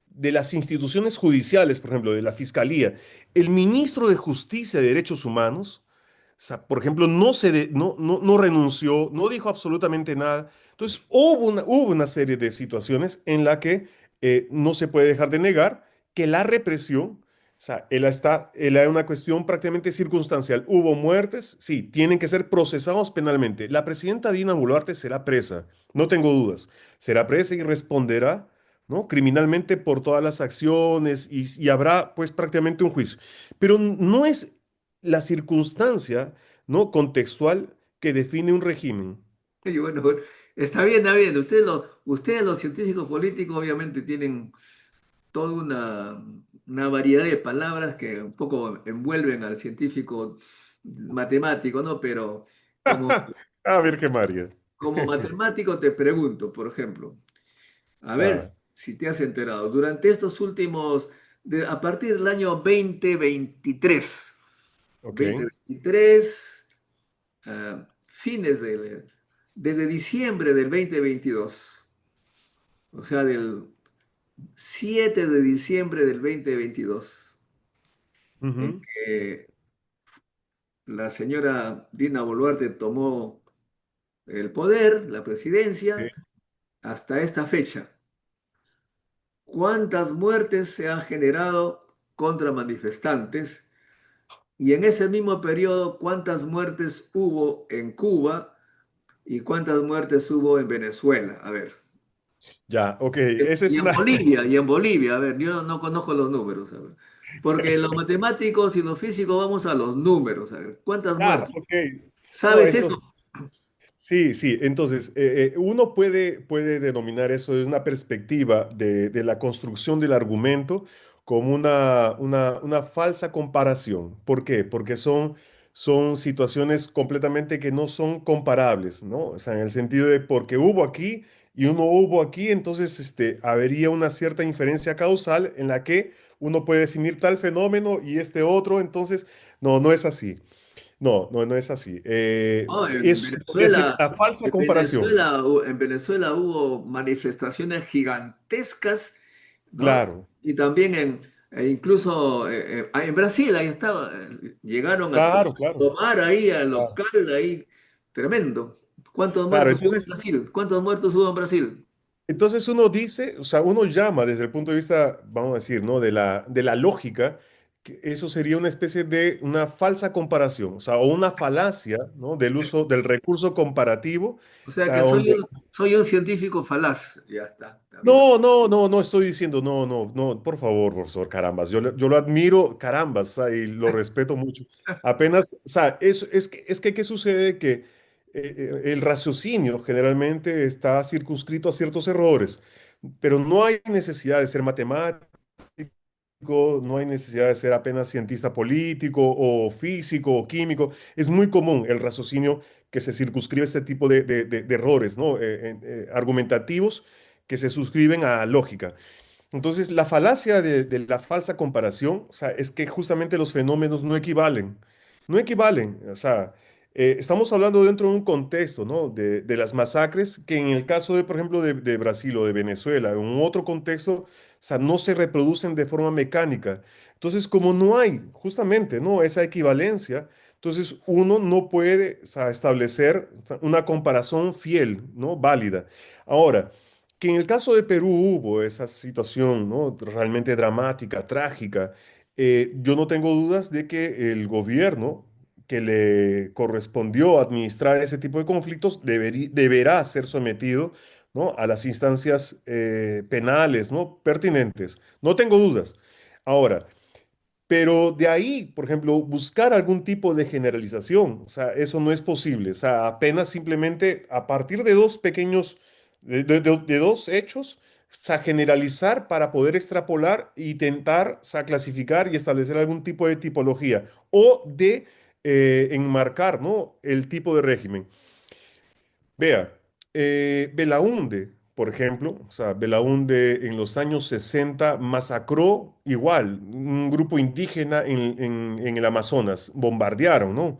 Speaker 1: de las instituciones judiciales, por ejemplo, de la Fiscalía. El ministro de Justicia y Derechos Humanos, o sea, por ejemplo, no renunció, no dijo absolutamente nada. Entonces, hubo una serie de situaciones en la que no se puede dejar de negar que la represión, o sea, él es una cuestión prácticamente circunstancial. Hubo muertes, sí, tienen que ser procesados penalmente. La presidenta Dina Boluarte será presa, no tengo dudas. Será presa y responderá, ¿no? Criminalmente por todas las acciones y habrá pues prácticamente un juicio. Pero no es la circunstancia, ¿no? Contextual que define un régimen.
Speaker 2: Y bueno, está bien, está bien. Ustedes los científicos políticos, obviamente tienen toda una variedad de palabras que un poco envuelven al científico matemático, ¿no? Pero como,
Speaker 1: Ah, Virgen María.
Speaker 2: como matemático te pregunto, por ejemplo, a ver
Speaker 1: Ah,
Speaker 2: si te has enterado, durante estos últimos, a partir del año 2023,
Speaker 1: ok.
Speaker 2: 2023, desde diciembre del 2022, o sea, del 7 de diciembre del 2022, en
Speaker 1: Ujú,
Speaker 2: que la señora Dina Boluarte tomó el poder, la presidencia,
Speaker 1: ok.
Speaker 2: hasta esta fecha. ¿Cuántas muertes se han generado contra manifestantes? Y en ese mismo periodo, ¿cuántas muertes hubo en Cuba y cuántas muertes hubo en Venezuela? A ver.
Speaker 1: Ya, ok. Esa es una...
Speaker 2: Y en Bolivia, a ver, yo no conozco los números, a ver. Porque los matemáticos y los físicos vamos a los números, a ver. ¿Cuántas
Speaker 1: Ah,
Speaker 2: muertes?
Speaker 1: ok. No,
Speaker 2: ¿Sabes eso?
Speaker 1: entonces, sí, sí. Entonces, uno puede denominar eso desde una perspectiva de la construcción del argumento como una falsa comparación. ¿Por qué? Porque son situaciones completamente que no son comparables, ¿no? O sea, en el sentido de porque hubo aquí y uno hubo aquí, entonces habría una cierta inferencia causal en la que uno puede definir tal fenómeno y este otro, entonces, no, no es así. No, no, no es así.
Speaker 2: Oh, en
Speaker 1: Eso podría ser
Speaker 2: Venezuela,
Speaker 1: la falsa comparación.
Speaker 2: En Venezuela hubo manifestaciones gigantescas, ¿no?
Speaker 1: Claro,
Speaker 2: Y también incluso en Brasil, ahí estaba, llegaron a
Speaker 1: claro, claro,
Speaker 2: tomar ahí al
Speaker 1: claro.
Speaker 2: local, ahí, tremendo. ¿Cuántos
Speaker 1: Claro,
Speaker 2: muertos hubo en
Speaker 1: entonces,
Speaker 2: Brasil? ¿Cuántos muertos hubo en Brasil?
Speaker 1: entonces uno dice, o sea, uno llama desde el punto de vista, vamos a decir, ¿no? De la lógica, que eso sería una especie de una falsa comparación, o sea, o una falacia, ¿no? Del uso del recurso comparativo, o
Speaker 2: O sea
Speaker 1: sea,
Speaker 2: que
Speaker 1: donde
Speaker 2: soy un científico falaz. Ya está bien.
Speaker 1: no, no, no, no estoy diciendo, no, no, no, por favor, profesor Carambas, yo lo admiro, Carambas, y lo respeto mucho. Apenas, o sea, es que, ¿qué sucede? Que el raciocinio generalmente está circunscrito a ciertos errores, pero no hay necesidad de ser matemático, no hay necesidad de ser apenas cientista político o físico o químico. Es muy común el raciocinio que se circunscribe a este tipo de errores, ¿no? Argumentativos que se suscriben a lógica. Entonces, la falacia de la falsa comparación, o sea, es que justamente los fenómenos no equivalen. No equivalen. O sea, estamos hablando dentro de un contexto, ¿no? De las masacres que en el caso de, por ejemplo, de Brasil o de Venezuela, en un otro contexto, o sea, no se reproducen de forma mecánica. Entonces, como no hay justamente, ¿no? Esa equivalencia, entonces uno no puede, o sea, establecer o sea, una comparación fiel, ¿no? Válida. Ahora, que en el caso de Perú hubo esa situación, ¿no? Realmente dramática, trágica. Yo no tengo dudas de que el gobierno que le correspondió administrar ese tipo de conflictos deberá ser sometido, ¿no? A las instancias penales, ¿no? Pertinentes. No tengo dudas. Ahora, pero de ahí, por ejemplo, buscar algún tipo de generalización, o sea, eso no es posible. O sea, apenas simplemente a partir de dos pequeños, de dos hechos, o sea, generalizar para poder extrapolar y intentar, o sea, clasificar y establecer algún tipo de tipología o de enmarcar, ¿no? El tipo de régimen. Vea, Belaúnde, por ejemplo, o sea, Belaúnde en los años 60 masacró igual un grupo indígena en el Amazonas, bombardearon, ¿no?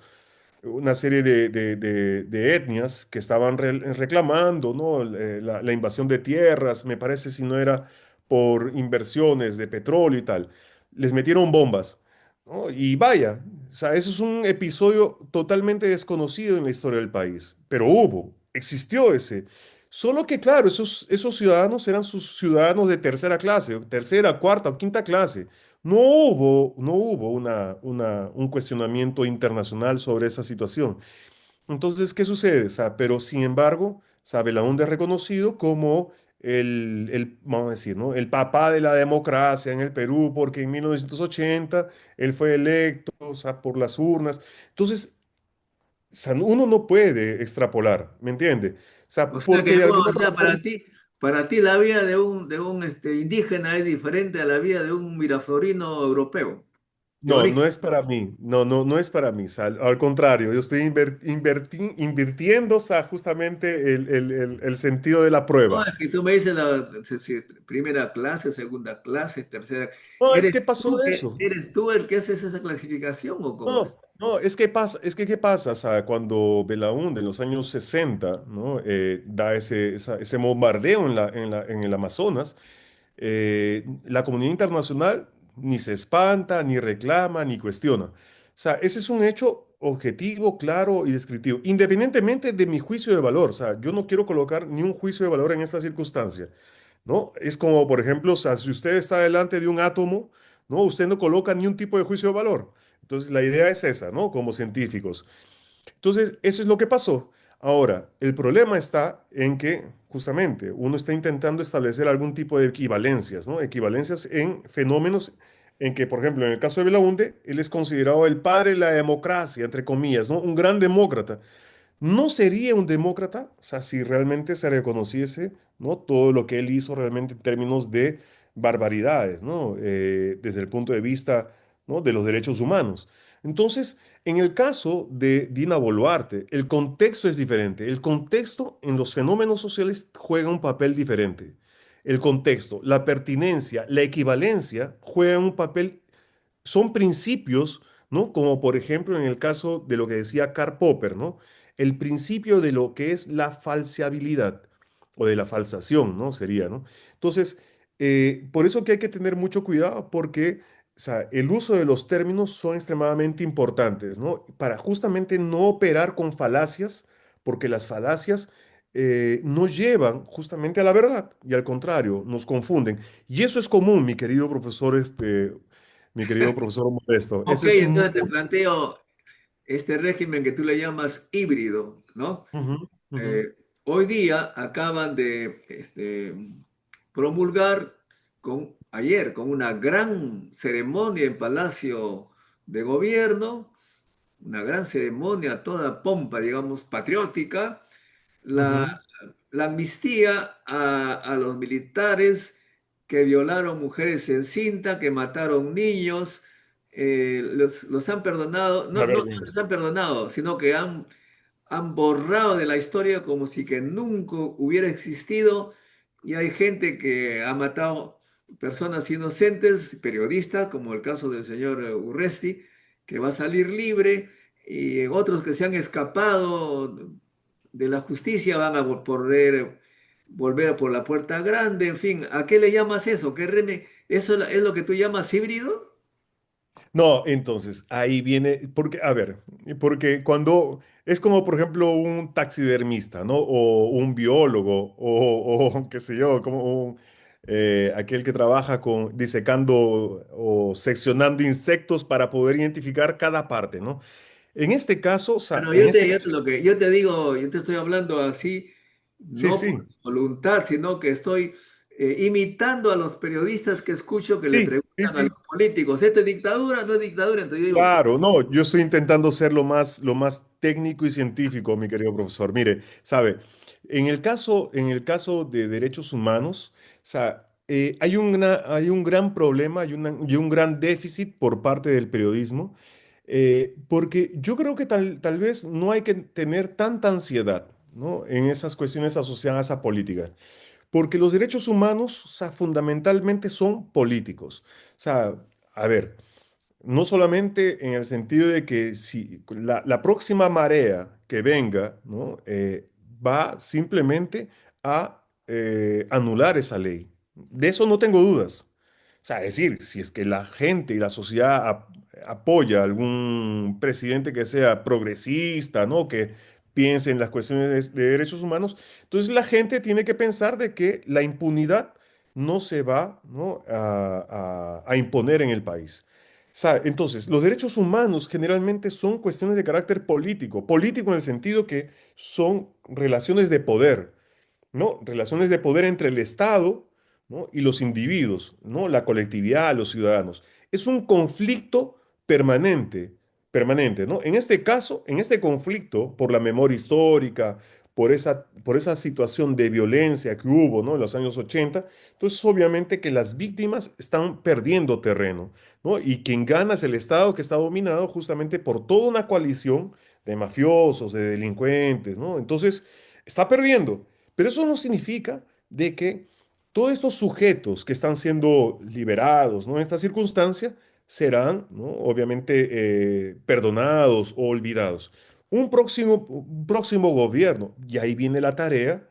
Speaker 1: Una serie de etnias que estaban reclamando, ¿no? La invasión de tierras, me parece si no era por inversiones de petróleo y tal. Les metieron bombas, ¿no? Y vaya, o sea, eso es un episodio totalmente desconocido en la historia del país, pero existió ese. Solo que, claro, esos ciudadanos eran sus ciudadanos de tercera clase, tercera, cuarta o quinta clase. No hubo un cuestionamiento internacional sobre esa situación. Entonces, ¿qué sucede? O sea, pero sin embargo, Belaúnde es reconocido como vamos a decir, ¿no? El papá de la democracia en el Perú, porque en 1980 él fue electo, o sea, por las urnas. Entonces, o sea, uno no puede extrapolar, ¿me entiende? O
Speaker 2: O
Speaker 1: sea,
Speaker 2: sea que,
Speaker 1: porque de
Speaker 2: bueno,
Speaker 1: alguna
Speaker 2: o
Speaker 1: otra
Speaker 2: sea,
Speaker 1: forma.
Speaker 2: para ti la vida de un indígena es diferente a la vida de un miraflorino europeo, de
Speaker 1: No, no
Speaker 2: origen.
Speaker 1: es para mí. No, no, no es para mí. Al contrario, yo estoy invirtiendo, o sea, justamente el sentido de la
Speaker 2: No,
Speaker 1: prueba.
Speaker 2: es que tú me dices primera clase, segunda clase, tercera.
Speaker 1: No, es que pasó eso.
Speaker 2: ¿Eres tú el que haces esa clasificación o cómo
Speaker 1: No,
Speaker 2: es?
Speaker 1: no, ¿qué pasa? O sea, cuando Belaúnde en los años 60, ¿no? Da ese bombardeo en el Amazonas, la comunidad internacional ni se espanta, ni reclama, ni cuestiona. O sea, ese es un hecho objetivo, claro y descriptivo, independientemente de mi juicio de valor. O sea, yo no quiero colocar ni un juicio de valor en esta circunstancia, ¿no? Es como, por ejemplo, o sea, si usted está delante de un átomo, ¿no? Usted no coloca ni un tipo de juicio de valor. Entonces, la idea es esa, ¿no? Como científicos. Entonces, eso es lo que pasó. Ahora, el problema está en que justamente uno está intentando establecer algún tipo de equivalencias, ¿no? Equivalencias en fenómenos en que, por ejemplo, en el caso de Belaúnde, él es considerado el padre de la democracia, entre comillas, ¿no? Un gran demócrata. No sería un demócrata, o sea, si realmente se reconociese, ¿no? Todo lo que él hizo realmente en términos de barbaridades, ¿no? Desde el punto de vista, ¿no? De los derechos humanos. Entonces, en el caso de Dina Boluarte, el contexto es diferente. El contexto en los fenómenos sociales juega un papel diferente. El contexto, la pertinencia, la equivalencia juegan un papel, son principios, ¿no? Como por ejemplo en el caso de lo que decía Karl Popper, ¿no? El principio de lo que es la falseabilidad o de la falsación, ¿no? Sería, ¿no? Entonces, por eso que hay que tener mucho cuidado porque, o sea, el uso de los términos son extremadamente importantes, ¿no? Para justamente no operar con falacias, porque las falacias no llevan justamente a la verdad y al contrario, nos confunden. Y eso es común, mi querido profesor Modesto.
Speaker 2: Ok,
Speaker 1: Eso es muy...
Speaker 2: entonces te planteo este régimen que tú le llamas híbrido, ¿no?
Speaker 1: Ujú, ujú,
Speaker 2: Hoy día acaban de promulgar ayer con una gran ceremonia en Palacio de Gobierno, una gran ceremonia a toda pompa, digamos, patriótica, la,
Speaker 1: ujú.
Speaker 2: la amnistía a los militares que violaron mujeres en cinta, que mataron niños, los han perdonado,
Speaker 1: Una
Speaker 2: no los
Speaker 1: vergüenza.
Speaker 2: han perdonado, sino que han borrado de la historia como si que nunca hubiera existido y hay gente que ha matado personas inocentes, periodistas, como el caso del señor Urresti, que va a salir libre, y otros que se han escapado de la justicia van a poder volver por la puerta grande, en fin, ¿a qué le llamas eso? ¿Eso es lo que tú llamas híbrido?
Speaker 1: No, entonces, ahí viene, porque, a ver, porque cuando es como, por ejemplo, un taxidermista, ¿no? O un biólogo, o qué sé yo, como aquel que trabaja con disecando o seccionando insectos para poder identificar cada parte, ¿no? En este caso, o sea,
Speaker 2: Bueno,
Speaker 1: en este caso,
Speaker 2: lo que yo te digo, yo te estoy hablando así,
Speaker 1: sí,
Speaker 2: no por
Speaker 1: sí,
Speaker 2: voluntad, sino que estoy imitando a los periodistas que escucho que le
Speaker 1: sí, sí,
Speaker 2: preguntan a los
Speaker 1: sí.
Speaker 2: políticos, ¿esto es dictadura? ¿No es dictadura? Entonces yo digo,
Speaker 1: Claro, no, yo estoy intentando ser lo más técnico y científico, mi querido profesor. Mire, sabe, en el caso de derechos humanos, o sea, hay un gran problema y un gran déficit por parte del periodismo, porque yo creo que tal vez no hay que tener tanta ansiedad, ¿no? En esas cuestiones asociadas a política, porque los derechos humanos, o sea, fundamentalmente son políticos. O sea, a ver. No solamente en el sentido de que si la próxima marea que venga, ¿no? Va simplemente a anular esa ley. De eso no tengo dudas. O sea, es decir, si es que la gente y la sociedad apoya a algún presidente que sea progresista, ¿no? Que piense en las cuestiones de derechos humanos, entonces la gente tiene que pensar de que la impunidad no se va, ¿no? A imponer en el país. Entonces, los derechos humanos generalmente son cuestiones de carácter político, político en el sentido que son relaciones de poder, ¿no? Relaciones de poder entre el Estado, ¿no? Y los individuos, ¿no? La colectividad, los ciudadanos. Es un conflicto permanente, permanente, ¿no? En este caso, en este conflicto, por la memoria histórica, por esa situación de violencia que hubo, ¿no? En los años 80, entonces obviamente que las víctimas están perdiendo terreno, ¿no? Y quien gana es el Estado que está dominado justamente por toda una coalición de mafiosos, de delincuentes, ¿no? Entonces, está perdiendo. Pero eso no significa de que todos estos sujetos que están siendo liberados, ¿no? En esta circunstancia serán, ¿no? Obviamente perdonados o olvidados. Un próximo gobierno, y ahí viene la tarea,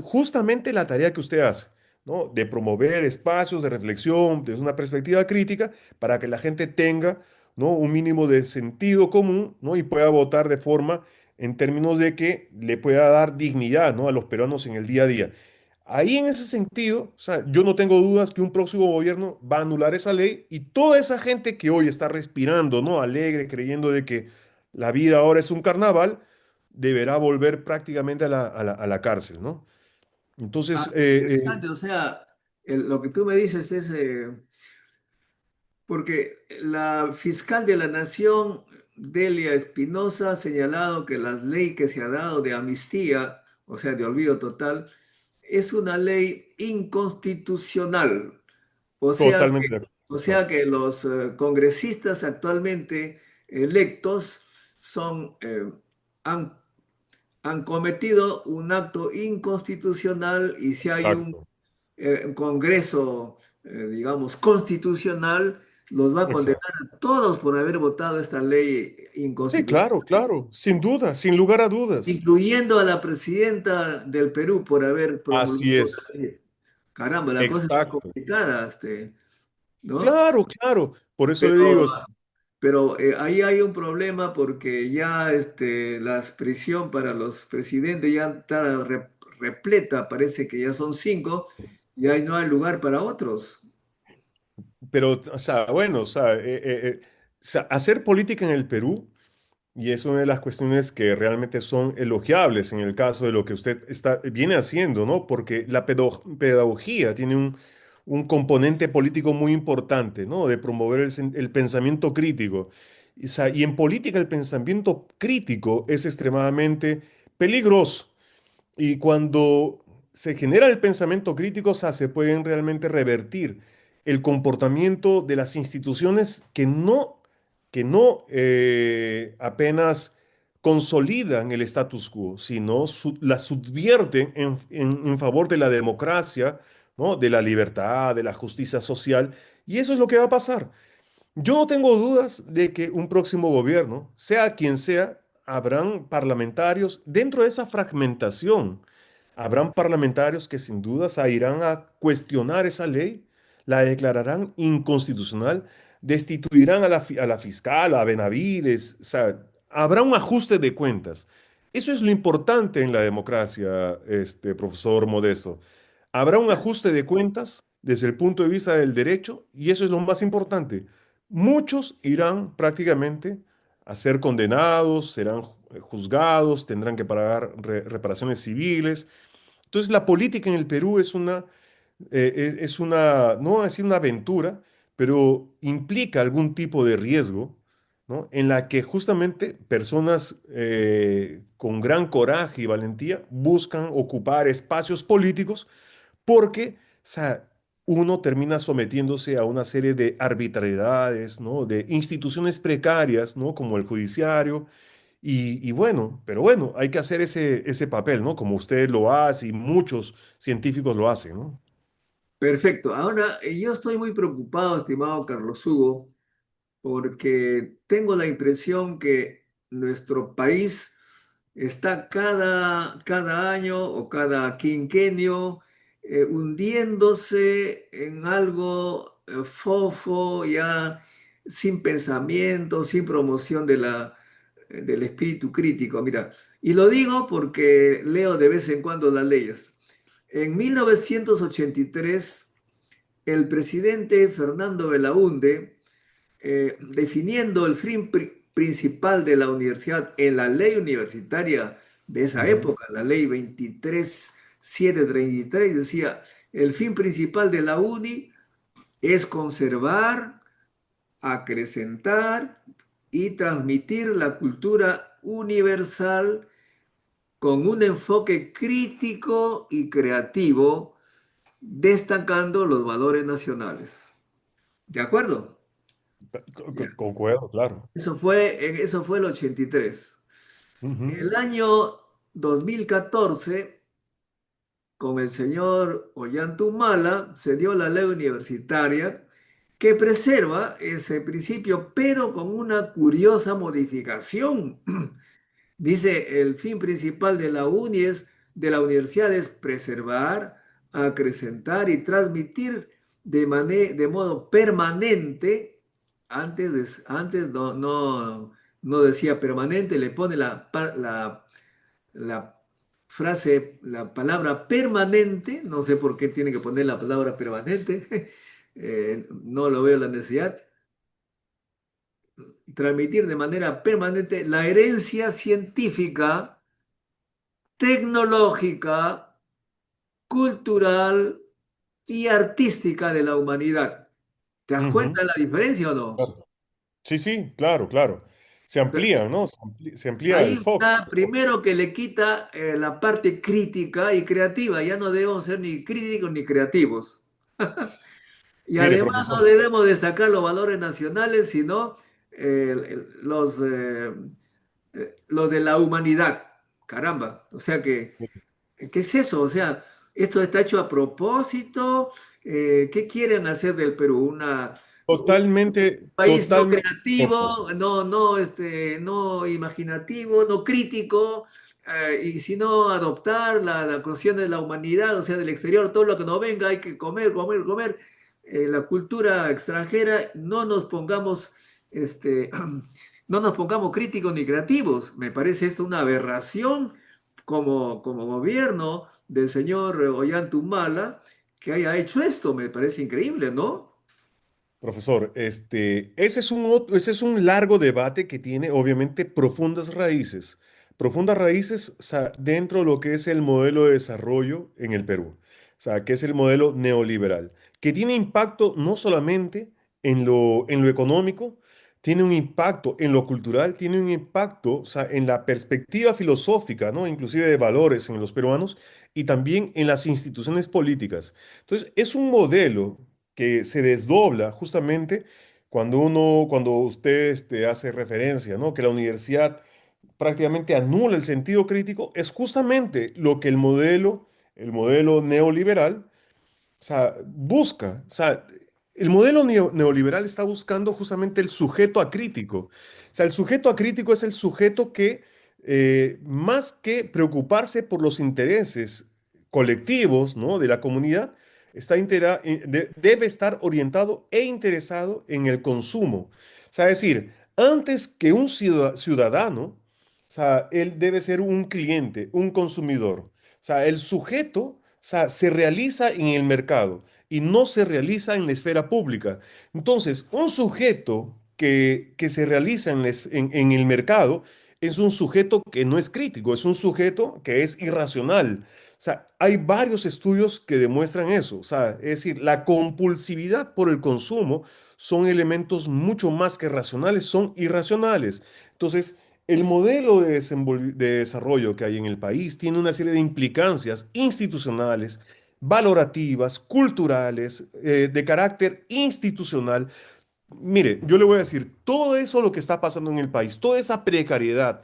Speaker 1: justamente la tarea que usted hace, ¿no? De promover espacios de reflexión desde una perspectiva crítica para que la gente tenga, ¿no? Un mínimo de sentido común, ¿no? Y pueda votar de forma en términos de que le pueda dar dignidad, ¿no? A los peruanos en el día a día. Ahí en ese sentido, o sea, yo no tengo dudas que un próximo gobierno va a anular esa ley y toda esa gente que hoy está respirando, ¿no? Alegre, creyendo de que la vida ahora es un carnaval, deberá volver prácticamente a la cárcel, ¿no? Entonces,
Speaker 2: interesante, o sea, lo que tú me dices es, porque la fiscal de la Nación, Delia Espinosa, ha señalado que la ley que se ha dado de amnistía, o sea, de olvido total, es una ley inconstitucional. O sea que,
Speaker 1: totalmente de
Speaker 2: o
Speaker 1: acuerdo.
Speaker 2: sea que los congresistas actualmente electos son, han, han cometido un acto inconstitucional y si hay
Speaker 1: Exacto,
Speaker 2: un Congreso, digamos, constitucional, los va a condenar
Speaker 1: exacto.
Speaker 2: a todos por haber votado esta ley
Speaker 1: Sí,
Speaker 2: inconstitucional,
Speaker 1: claro, claro, sin duda, sin lugar a dudas.
Speaker 2: incluyendo a la presidenta del Perú por haber
Speaker 1: Así
Speaker 2: promulgado
Speaker 1: es,
Speaker 2: la ley. Caramba, la cosa está
Speaker 1: exacto.
Speaker 2: complicada, ¿no?
Speaker 1: Claro, claro. Por eso le
Speaker 2: Pero
Speaker 1: digo,
Speaker 2: ahí hay un problema porque ya la prisión para los presidentes ya está repleta, parece que ya son cinco y ahí no hay lugar para otros.
Speaker 1: pero, o sea, bueno, o sea, hacer política en el Perú, y es una de las cuestiones que realmente son elogiables en el caso de lo que usted viene haciendo, ¿no? Porque la pedagogía tiene un componente político muy importante, ¿no? De promover el pensamiento crítico. Y, o sea, y en política el pensamiento crítico es extremadamente peligroso. Y cuando se genera el pensamiento crítico, o sea, se pueden realmente revertir el comportamiento de las instituciones que no apenas consolidan el status quo, sino la subvierten en favor de la democracia, ¿no? De la libertad, de la justicia social. Y eso es lo que va a pasar. Yo no tengo dudas de que un próximo gobierno, sea quien sea, habrán parlamentarios dentro de esa fragmentación. Habrán parlamentarios que sin duda se irán a cuestionar esa ley, la declararán inconstitucional, destituirán a la fiscal, a Benavides, o sea, habrá un ajuste de cuentas. Eso es lo importante en la democracia, profesor Modesto. Habrá un ajuste de cuentas desde el punto de vista del derecho y eso es lo más importante. Muchos irán prácticamente a ser condenados, serán juzgados, tendrán que pagar reparaciones civiles. Entonces, la política en el Perú es una, no voy a decir una aventura, pero implica algún tipo de riesgo, ¿no? En la que justamente personas con gran coraje y valentía buscan ocupar espacios políticos porque, o sea, uno termina sometiéndose a una serie de arbitrariedades, ¿no? De instituciones precarias, ¿no? Como el judiciario. Y bueno, pero bueno, hay que hacer ese papel, ¿no? Como usted lo hace y muchos científicos lo hacen, ¿no?
Speaker 2: Perfecto. Ahora, yo estoy muy preocupado, estimado Carlos Hugo, porque tengo la impresión que nuestro país está cada año o cada quinquenio hundiéndose en algo fofo, ya sin pensamiento, sin promoción del espíritu crítico. Mira, y lo digo porque leo de vez en cuando las leyes. En 1983, el presidente Fernando Belaúnde, definiendo el fin principal de la universidad en la ley universitaria de esa
Speaker 1: Ujú,
Speaker 2: época, la ley 23733, decía, el fin principal de la UNI es conservar, acrecentar y transmitir la cultura universal con un enfoque crítico y creativo, destacando los valores nacionales. ¿De acuerdo? Ya.
Speaker 1: Concuerdo, claro.
Speaker 2: Eso fue el 83.
Speaker 1: Ujú,
Speaker 2: El año 2014, con el señor Ollantumala, se dio la ley universitaria que preserva ese principio, pero con una curiosa modificación. Dice, el fin principal de la de la universidad es preservar, acrecentar y transmitir de modo permanente. Antes no decía permanente, le pone la frase, la palabra permanente, no sé por qué tiene que poner la palabra permanente, no lo veo la necesidad, transmitir de manera permanente la herencia científica, tecnológica, cultural y artística de la humanidad. ¿Te das
Speaker 1: ujú,
Speaker 2: cuenta de la diferencia o no?
Speaker 1: claro. Sí, sí, claro, claro. Se
Speaker 2: Entonces,
Speaker 1: amplía, ¿no? Se amplía el
Speaker 2: ahí
Speaker 1: foco.
Speaker 2: está, primero que le quita la parte crítica y creativa, ya no debemos ser ni críticos ni creativos. Y
Speaker 1: Mire,
Speaker 2: además no
Speaker 1: profesor.
Speaker 2: debemos destacar los valores nacionales, sino los de la humanidad. Caramba, o sea que, ¿qué es eso? O sea, esto está hecho a propósito. ¿Qué quieren hacer del Perú? Un
Speaker 1: Totalmente,
Speaker 2: país no
Speaker 1: totalmente opuesto.
Speaker 2: creativo, no imaginativo, no crítico, y sino adoptar la cuestión de la humanidad, o sea, del exterior, todo lo que nos venga, hay que comer, comer, comer. La cultura extranjera, no nos pongamos críticos ni creativos. Me parece esto una aberración como gobierno del señor Ollanta que haya hecho esto. Me parece increíble, ¿no?
Speaker 1: Profesor, ese es un largo debate que tiene obviamente profundas raíces, o sea, dentro de lo que es el modelo de desarrollo en el Perú, o sea, que es el modelo neoliberal, que tiene impacto no solamente en lo económico, tiene un impacto en lo cultural, tiene un impacto, o sea, en la perspectiva filosófica, ¿no? Inclusive de valores en los peruanos y también en las instituciones políticas. Entonces, es un modelo que se desdobla justamente cuando usted hace referencia, ¿no? Que la universidad prácticamente anula el sentido crítico, es justamente lo que el modelo neoliberal, o sea, busca. O sea, el modelo neoliberal está buscando justamente el sujeto acrítico. O sea, el sujeto acrítico es el sujeto que, más que preocuparse por los intereses colectivos, ¿no? De la comunidad, debe estar orientado e interesado en el consumo. O sea, es decir, antes que un ciudadano, o sea, él debe ser un cliente, un consumidor. O sea, el sujeto, o sea, se realiza en el mercado y no se realiza en la esfera pública. Entonces, un sujeto que se realiza en el mercado es un sujeto que no es crítico, es un sujeto que es irracional. O sea, hay varios estudios que demuestran eso. O sea, es decir, la compulsividad por el consumo son elementos mucho más que racionales, son irracionales. Entonces, el modelo de desarrollo que hay en el país tiene una serie de implicancias institucionales, valorativas, culturales, de carácter institucional. Mire, yo le voy a decir, todo eso lo que está pasando en el país, toda esa precariedad,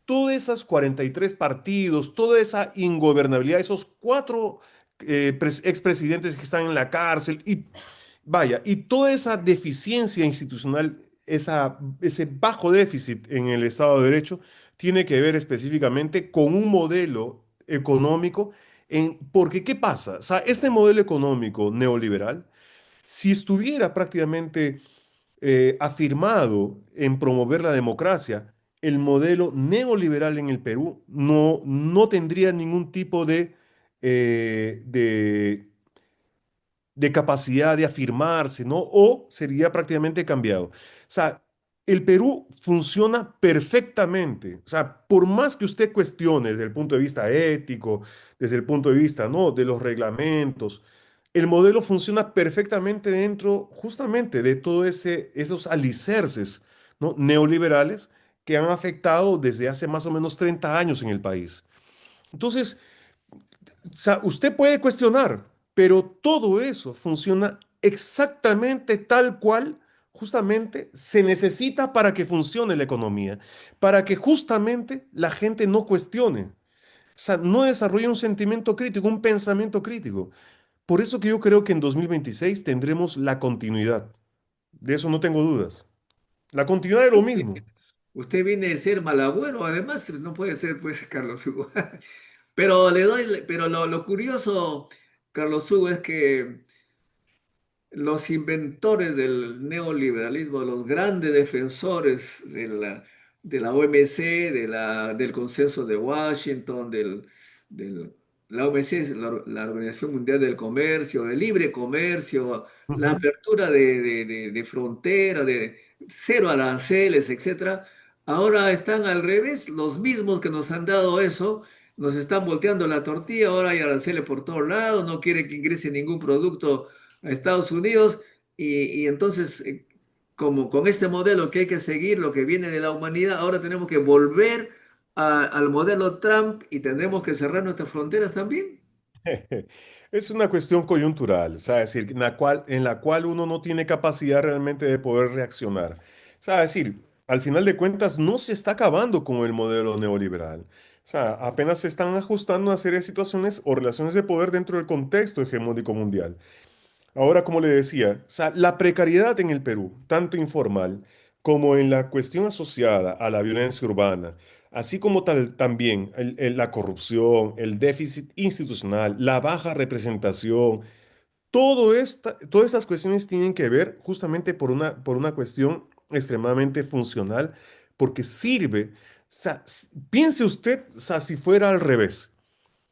Speaker 1: todas esas 43 partidos, toda esa ingobernabilidad, esos cuatro expresidentes que están en la cárcel y vaya, y toda esa deficiencia institucional, ese bajo déficit en el Estado de Derecho, tiene que ver específicamente con un modelo económico. Porque, ¿qué pasa? O sea, este modelo económico neoliberal, si estuviera prácticamente afirmado en promover la democracia, el modelo neoliberal en el Perú no tendría ningún tipo de capacidad de afirmarse, ¿no? O sería prácticamente cambiado. O sea, el Perú funciona perfectamente. O sea, por más que usted cuestione desde el punto de vista ético, desde el punto de vista, ¿no? De los reglamentos, el modelo funciona perfectamente dentro justamente de todos esos alicerces, ¿no? Neoliberales que han afectado desde hace más o menos 30 años en el país. Entonces, sea, usted puede cuestionar, pero todo eso funciona exactamente tal cual justamente se necesita para que funcione la economía, para que justamente la gente no cuestione, o sea, no desarrolle un sentimiento crítico, un pensamiento crítico. Por eso que yo creo que en 2026 tendremos la continuidad. De eso no tengo dudas. La continuidad de lo mismo.
Speaker 2: Usted viene de ser malagüero, además no puede ser, pues, Carlos Hugo. Pero lo curioso, Carlos Hugo, es que los inventores del neoliberalismo, los grandes defensores de la OMC, del Consenso de Washington, del- la OMC, es la Organización Mundial del Comercio, del libre comercio, la
Speaker 1: Ujú.
Speaker 2: apertura de frontera, de cero aranceles, etcétera. Ahora están al revés, los mismos que nos han dado eso, nos están volteando la tortilla, ahora hay aranceles por todos lados, no quiere que ingrese ningún producto a Estados Unidos y entonces, como con este modelo que hay que seguir, lo que viene de la humanidad, ahora tenemos que volver al modelo Trump y tendremos que cerrar nuestras fronteras también.
Speaker 1: Es una cuestión coyuntural, ¿sabes? Es decir, en la cual uno no tiene capacidad realmente de poder reaccionar. sea, es decir, al final de cuentas no se está acabando con el modelo neoliberal. O sea, apenas se están ajustando a serie de situaciones o relaciones de poder dentro del contexto hegemónico mundial. Ahora, como le decía, o sea, la precariedad en el Perú, tanto informal como en la cuestión asociada a la violencia urbana, así como también la corrupción, el déficit institucional, la baja representación, todas estas cuestiones tienen que ver justamente por una cuestión extremadamente funcional, porque sirve, o sea, piense usted, o sea, si fuera al revés.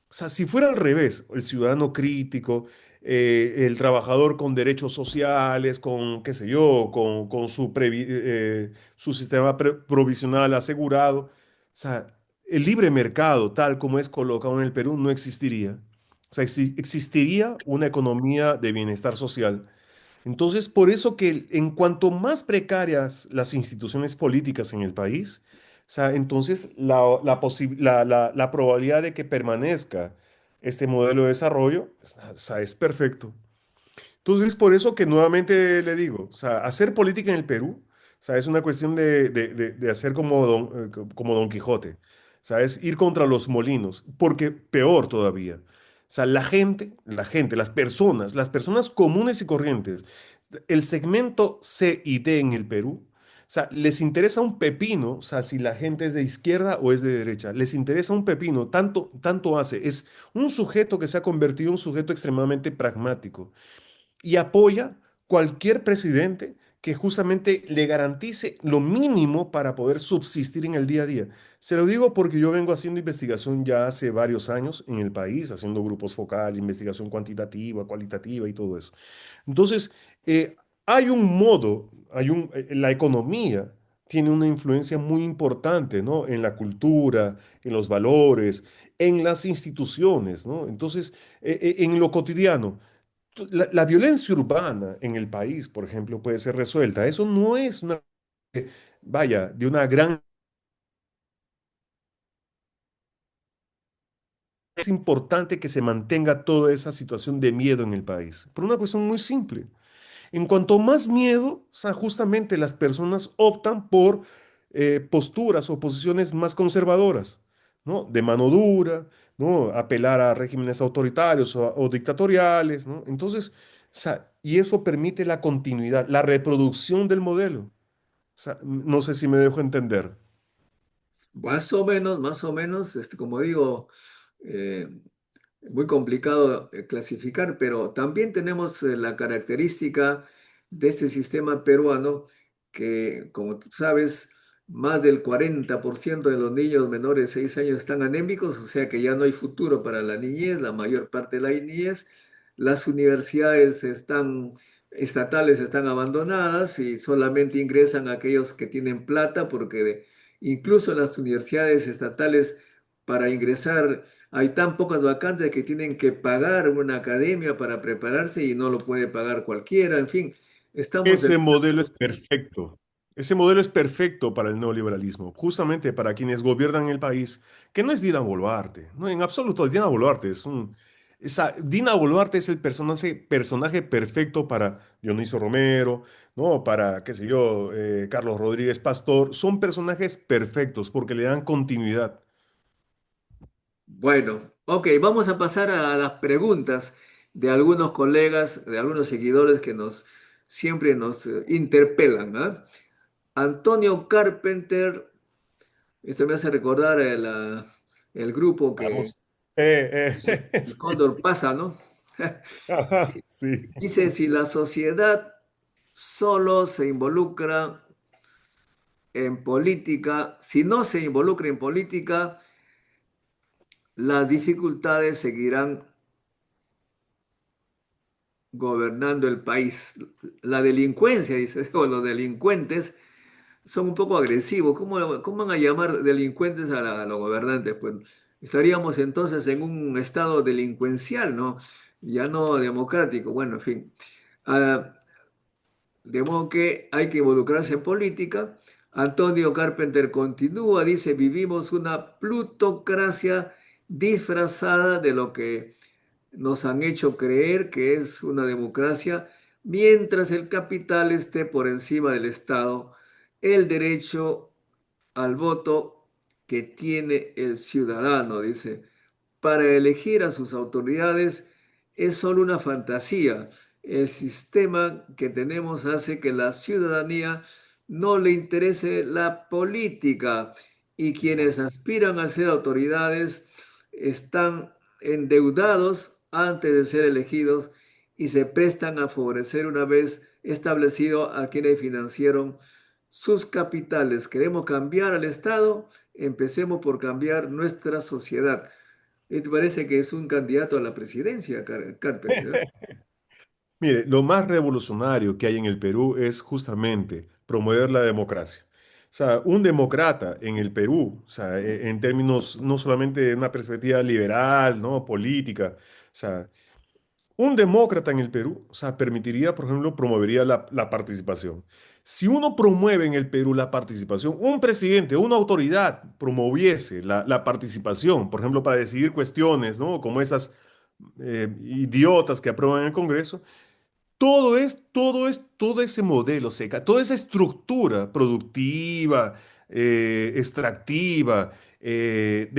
Speaker 1: O sea, si fuera al revés, el ciudadano crítico, el trabajador con derechos sociales, con, qué sé yo, con su sistema provisional asegurado, o sea, el libre mercado, tal como es colocado en el Perú, no existiría. O sea, existiría una economía de bienestar social. Entonces, por eso que en cuanto más precarias las instituciones políticas en el país, o sea, entonces la probabilidad de que permanezca este modelo de desarrollo, o sea, es perfecto. Entonces, por eso que nuevamente le digo, o sea, hacer política en el Perú, o sea, es una cuestión de hacer como Don Quijote, o sea, es ir contra los molinos, porque peor todavía, o sea, las personas comunes y corrientes, el segmento C y D en el Perú, o sea, les interesa un pepino, o sea, si la gente es de izquierda o es de derecha, les interesa un pepino, tanto hace, es un sujeto que se ha convertido en un sujeto extremadamente pragmático y apoya cualquier presidente que justamente le garantice lo mínimo para poder subsistir en el día a día. Se lo digo porque yo vengo haciendo investigación ya hace varios años en el país, haciendo grupos focales, investigación cuantitativa, cualitativa y todo eso. Entonces, hay un modo, la economía tiene una influencia muy importante, ¿no? En la cultura, en los valores, en las instituciones, ¿no? Entonces, en lo cotidiano. La violencia urbana en el país, por ejemplo, puede ser resuelta. Eso no es una, vaya, de una gran... Es importante que se mantenga toda esa situación de miedo en el país, por una cuestión muy simple. En cuanto más miedo, o sea, justamente las personas optan por posturas o posiciones más conservadoras, ¿no? De mano dura, ¿no? Apelar a regímenes autoritarios o dictatoriales, ¿no? Entonces, o sea, y eso permite la continuidad, la reproducción del modelo. O sea, no sé si me dejo entender.
Speaker 2: Más o menos, como digo, eh, muy complicado clasificar, pero también tenemos la característica de este sistema peruano que, como tú sabes, más del 40% de los niños menores de 6 años están anémicos, o sea que ya no hay futuro para la niñez, la mayor parte de la niñez. Las universidades estatales están abandonadas y solamente ingresan aquellos que tienen plata, porque incluso en las universidades estatales para ingresar hay tan pocas vacantes que tienen que pagar una academia para prepararse y no lo puede pagar cualquiera. En fin, estamos en...
Speaker 1: Ese modelo es perfecto. Ese modelo es perfecto para el neoliberalismo, justamente para quienes gobiernan el país, que no es Dina Boluarte, no, en absoluto, Dina Boluarte Dina Boluarte es el personaje perfecto para Dionisio Romero, ¿no? Para, qué sé yo, Carlos Rodríguez Pastor, son personajes perfectos porque le dan continuidad.
Speaker 2: Bueno, ok, vamos a pasar a las preguntas de algunos colegas, de algunos seguidores que siempre nos interpelan, ¿ah? Antonio Carpenter, esto me hace recordar el grupo que
Speaker 1: Vamos.
Speaker 2: el
Speaker 1: Sí.
Speaker 2: Cóndor pasa, ¿no?
Speaker 1: Ajá, sí.
Speaker 2: Dice, si la sociedad solo se involucra en política, si no se involucra en política, las dificultades seguirán gobernando el país. La delincuencia, dice, o los delincuentes son un poco agresivos. ¿Cómo van a llamar delincuentes a los gobernantes? Pues estaríamos entonces en un estado delincuencial, ¿no? Ya no democrático. Bueno, en fin. Ah, de modo que hay que involucrarse en política. Antonio Carpenter continúa, dice, vivimos una plutocracia disfrazada de lo que nos han hecho creer que es una democracia, mientras el capital esté por encima del Estado. el derecho al voto que tiene el ciudadano, dice. Para elegir a sus autoridades es solo una fantasía. El sistema que tenemos hace que la ciudadanía no le interese la política y quienes
Speaker 1: Exacto.
Speaker 2: aspiran a ser autoridades están endeudados antes de ser elegidos y se prestan a favorecer una vez establecido a quienes financiaron sus capitales. Queremos cambiar al Estado, empecemos por cambiar nuestra sociedad. ¿Y te parece que es un candidato a la presidencia, Carpenter?
Speaker 1: Mire, lo más revolucionario que hay en el Perú es justamente promover la democracia. O sea, un demócrata en el Perú, o sea, en términos no solamente de una perspectiva liberal, ¿no? Política, o sea, un demócrata en el Perú, o sea, permitiría, por ejemplo, promovería la participación. Si uno promueve en el Perú la participación, un presidente, una autoridad promoviese la participación, por ejemplo, para decidir cuestiones, ¿no? Como esas idiotas que aprueban en el Congreso, todo ese modelo seca, toda esa estructura productiva, extractiva, de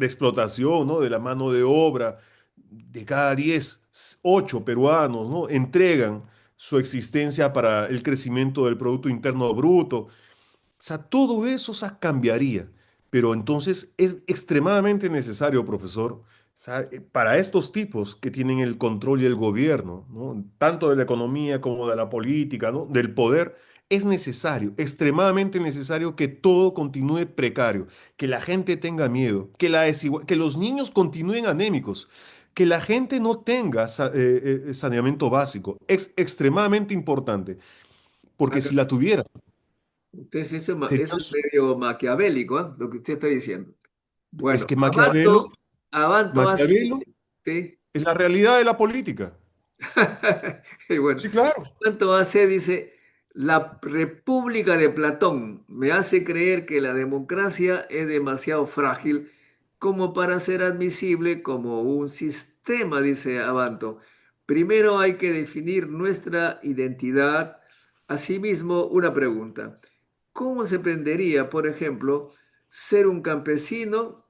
Speaker 1: explotación, ¿no? De la mano de obra, de cada 10, 8 peruanos, ¿no? Entregan su existencia para el crecimiento del Producto Interno Bruto, sea, todo eso, o sea, cambiaría. Pero entonces es extremadamente necesario, profesor, o sea, para estos tipos que tienen el control y el gobierno, ¿no? Tanto de la economía como de la política, ¿no? Del poder, es necesario, extremadamente necesario que todo continúe precario, que la gente tenga miedo, que los niños continúen anémicos, que la gente no tenga saneamiento básico. Es extremadamente importante, porque
Speaker 2: Acá,
Speaker 1: si la tuviera,
Speaker 2: entonces
Speaker 1: sería
Speaker 2: eso es medio maquiavélico, ¿ah? Lo que usted está diciendo.
Speaker 1: Es
Speaker 2: Bueno,
Speaker 1: que
Speaker 2: Abanto hace,
Speaker 1: Maquiavelo
Speaker 2: ¿sí?
Speaker 1: es la realidad de la política.
Speaker 2: Y bueno,
Speaker 1: Sí, claro.
Speaker 2: Abanto hace, dice, la República de Platón me hace creer que la democracia es demasiado frágil como para ser admisible como un sistema, dice Abanto. Primero hay que definir nuestra identidad. Asimismo, una pregunta. ¿Cómo se prendería, por ejemplo, ser un campesino?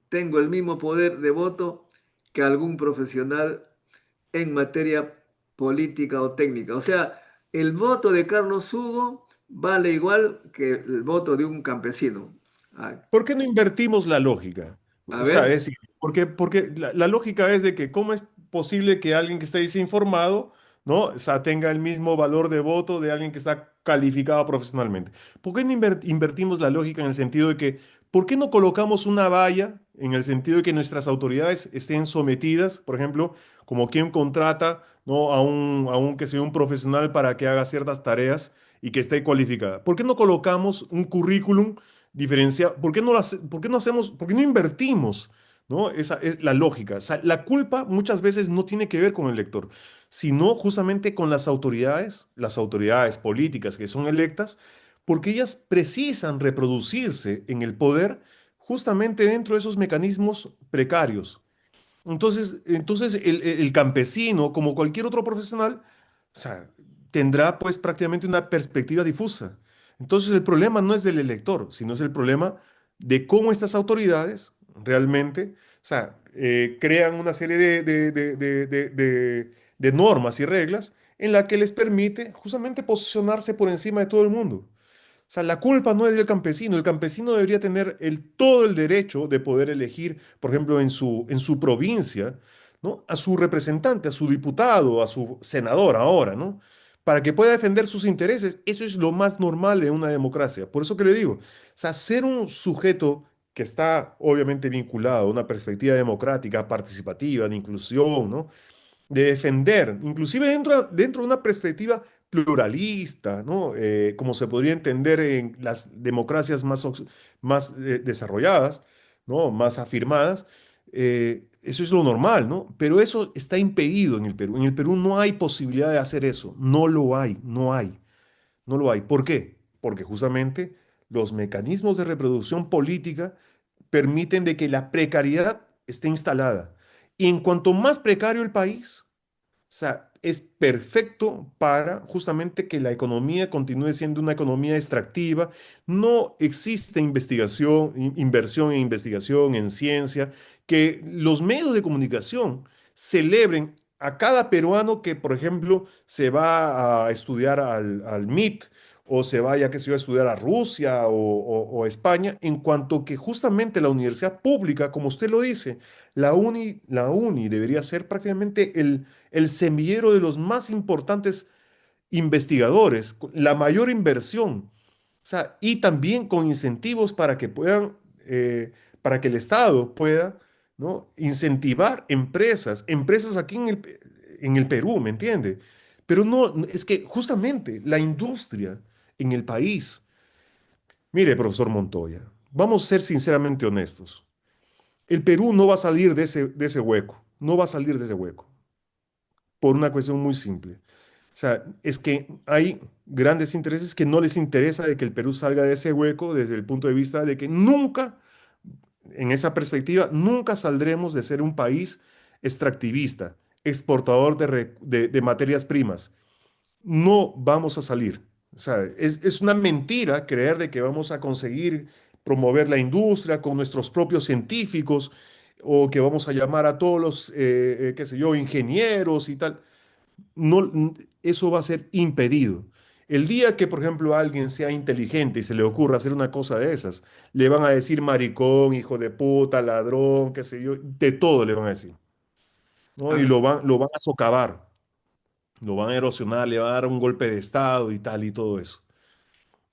Speaker 2: Tengo el mismo poder de voto que algún profesional en materia política o técnica. O sea, el voto de Carlos Hugo vale igual que el voto de un campesino. A,
Speaker 1: ¿Por qué no invertimos la lógica?
Speaker 2: a
Speaker 1: O sea,
Speaker 2: ver,
Speaker 1: es decir, porque la lógica es de que cómo es posible que alguien que esté desinformado, ¿no? O sea, tenga el mismo valor de voto de alguien que está calificado profesionalmente. ¿Por qué no invertimos la lógica en el sentido de que, ¿por qué no colocamos una valla en el sentido de que nuestras autoridades estén sometidas, por ejemplo, como quien contrata, ¿no? Que sea un profesional para que haga ciertas tareas y que esté cualificada? ¿Por qué no colocamos un currículum diferencia? ¿Por qué no hacemos, por qué no invertimos, ¿no? Esa es la lógica. O sea, la culpa muchas veces no tiene que ver con el lector, sino justamente con las autoridades políticas que son electas, porque ellas precisan reproducirse en el poder justamente dentro de esos mecanismos precarios. Entonces el campesino, como cualquier otro profesional, o sea, tendrá pues prácticamente una perspectiva difusa. Entonces el problema no es del elector, sino es el problema de cómo estas autoridades realmente, o sea, crean una serie de normas y reglas en la que les permite justamente posicionarse por encima de todo el mundo. O sea, la culpa no es del campesino. El campesino debería tener todo el derecho de poder elegir, por ejemplo, en su provincia, ¿no? A su representante, a su diputado, a su senador ahora, ¿no? Para que pueda defender sus intereses. Eso es lo más normal en una democracia. Por eso que le digo, o sea, ser un sujeto que está obviamente vinculado a una perspectiva democrática, participativa, de inclusión, ¿no? De defender, inclusive dentro de una perspectiva pluralista, ¿no? Como se podría entender en las democracias más desarrolladas, ¿no? Más afirmadas. Eso es lo normal, ¿no? Pero eso está impedido en el Perú. En el Perú no hay posibilidad de hacer eso. No lo hay, no hay, no lo hay. ¿Por qué? Porque justamente los mecanismos de reproducción política permiten de que la precariedad esté instalada. Y en cuanto más precario el país, o sea, es perfecto para justamente que la economía continúe siendo una economía extractiva. No existe investigación, inversión en investigación, en ciencia, que los medios de comunicación celebren a cada peruano que, por ejemplo, se va a estudiar al MIT o se vaya, qué sé yo, a estudiar a Rusia o a España, en cuanto que justamente la universidad pública, como usted lo dice, la uni debería ser prácticamente el semillero de los más importantes investigadores, la mayor inversión, o sea, y también con incentivos para que puedan, para que el Estado pueda, ¿no? Incentivar empresas aquí en el Perú, ¿me entiende? Pero no, es que justamente la industria en el país, mire, profesor Montoya, vamos a ser sinceramente honestos. El Perú no va a salir de ese hueco, no va a salir de ese hueco, por una cuestión muy simple. O sea, es que hay grandes intereses que no les interesa de que el Perú salga de ese hueco desde el punto de vista de que nunca, en esa perspectiva, nunca saldremos de ser un país extractivista, exportador de materias primas. No vamos a salir. O sea, es una mentira creer de que vamos a conseguir promover la industria con nuestros propios científicos o que vamos a llamar a todos los, qué sé yo, ingenieros y tal. No, eso va a ser impedido. El día que, por ejemplo, alguien sea inteligente y se le ocurra hacer una cosa de esas, le van a decir maricón, hijo de puta, ladrón, qué sé yo, de todo le van a decir, ¿no? Y
Speaker 2: Ah,
Speaker 1: lo van a socavar, lo van a erosionar, le van a dar un golpe de estado y tal y todo eso.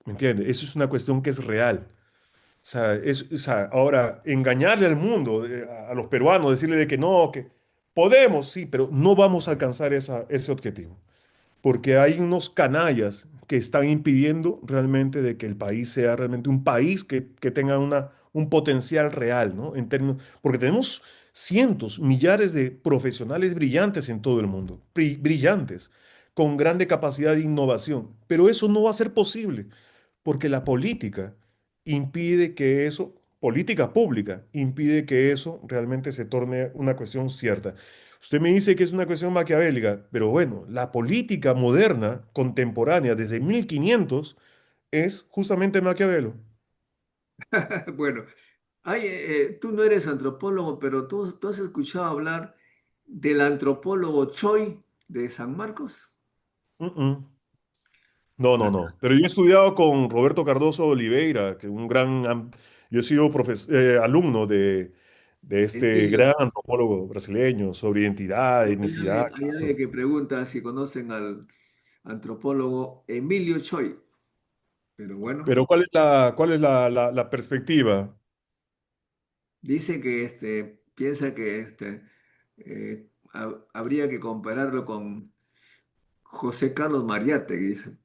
Speaker 1: ¿Me entiendes? Eso es una cuestión que es real. O sea, ahora, engañarle al mundo, a los peruanos, decirle de que no, que podemos, sí, pero no vamos a alcanzar ese objetivo porque hay unos canallas que están impidiendo realmente de que el país sea realmente un país que tenga un potencial real, ¿no? En términos, porque tenemos cientos, millares de profesionales brillantes en todo el mundo, brillantes, con grande capacidad de innovación, pero eso no va a ser posible porque la política impide que eso, política pública, impide que eso realmente se torne una cuestión cierta. Usted me dice que es una cuestión maquiavélica, pero bueno, la política moderna, contemporánea, desde 1500, es justamente Maquiavelo.
Speaker 2: bueno, tú no eres antropólogo, pero tú has escuchado hablar del antropólogo Choi de San Marcos.
Speaker 1: Mm, mm. No, no, no. Pero yo he estudiado con Roberto Cardoso Oliveira, que yo he sido alumno de este
Speaker 2: Emilio,
Speaker 1: gran antropólogo brasileño sobre identidad, etnicidad.
Speaker 2: hay alguien que pregunta si conocen al antropólogo Emilio Choi, pero bueno,
Speaker 1: Pero ¿cuál es la perspectiva?
Speaker 2: dice que piensa que habría que compararlo con José Carlos Mariátegui, dice.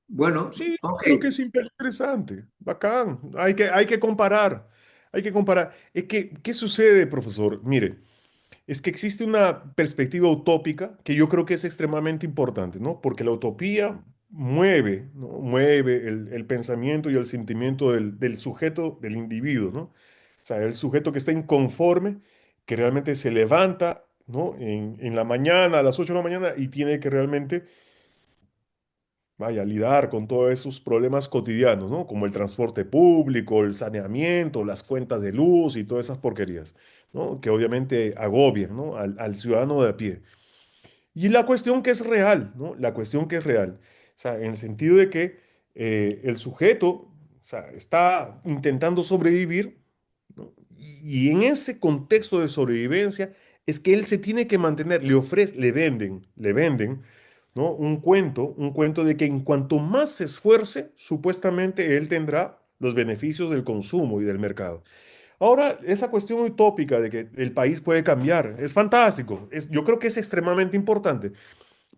Speaker 2: Bueno,
Speaker 1: Sí, yo
Speaker 2: ok.
Speaker 1: creo que es interesante, bacán. Hay que comparar, hay que comparar. Es que, ¿qué sucede, profesor? Mire, es que existe una perspectiva utópica que yo creo que es extremadamente importante, ¿no? Porque la utopía mueve, ¿no? Mueve el pensamiento y el sentimiento del sujeto, del individuo, ¿no? O sea, el sujeto que está inconforme, que realmente se levanta, ¿no? En la mañana, a las 8 de la mañana, y tiene que realmente, vaya, lidiar con todos esos problemas cotidianos, ¿no? Como el transporte público, el saneamiento, las cuentas de luz y todas esas porquerías, ¿no? Que obviamente agobian, ¿no? Al ciudadano de a pie. Y la cuestión que es real, ¿no? La cuestión que es real. O sea, en el sentido de que el sujeto, o sea, está intentando sobrevivir, ¿no? Y en ese contexto de sobrevivencia es que él se tiene que mantener, le venden, ¿no? Un cuento de que en cuanto más se esfuerce, supuestamente él tendrá los beneficios del consumo y del mercado. Ahora, esa cuestión utópica de que el país puede cambiar es fantástico. Yo creo que es extremadamente importante.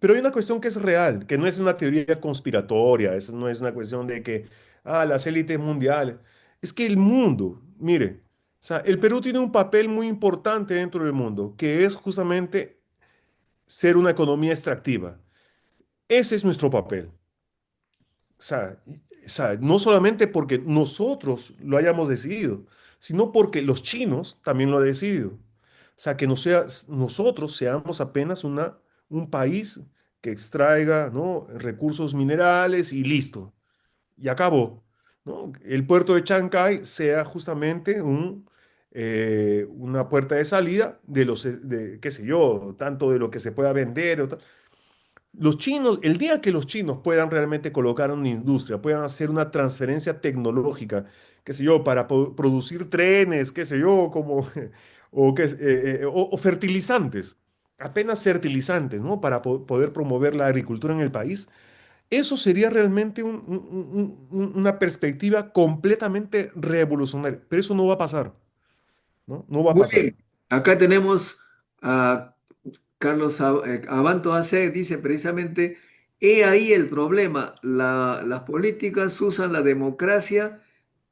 Speaker 1: Pero hay una cuestión que es real, que no es una teoría conspiratoria, eso no es una cuestión de que, las élites mundiales. Es que el mundo, mire, o sea, el Perú tiene un papel muy importante dentro del mundo, que es justamente ser una economía extractiva. Ese es nuestro papel. O sea, no solamente porque nosotros lo hayamos decidido, sino porque los chinos también lo han decidido. O sea, que nosotros seamos apenas un país que extraiga, ¿no? recursos minerales y listo, y acabó, ¿no? El puerto de Chancay sea justamente una puerta de salida de qué sé yo, tanto de lo que se pueda vender. Los chinos, el día que los chinos puedan realmente colocar una industria, puedan hacer una transferencia tecnológica, qué sé yo, para producir trenes, qué sé yo, como, o fertilizantes, apenas fertilizantes, ¿no? Para poder promover la agricultura en el país, eso sería realmente una perspectiva completamente revolucionaria, pero eso no va a pasar, ¿no? No va a
Speaker 2: Muy
Speaker 1: pasar.
Speaker 2: bien, acá tenemos a Carlos Abanto AC, dice precisamente, he ahí el problema, las políticas usan la democracia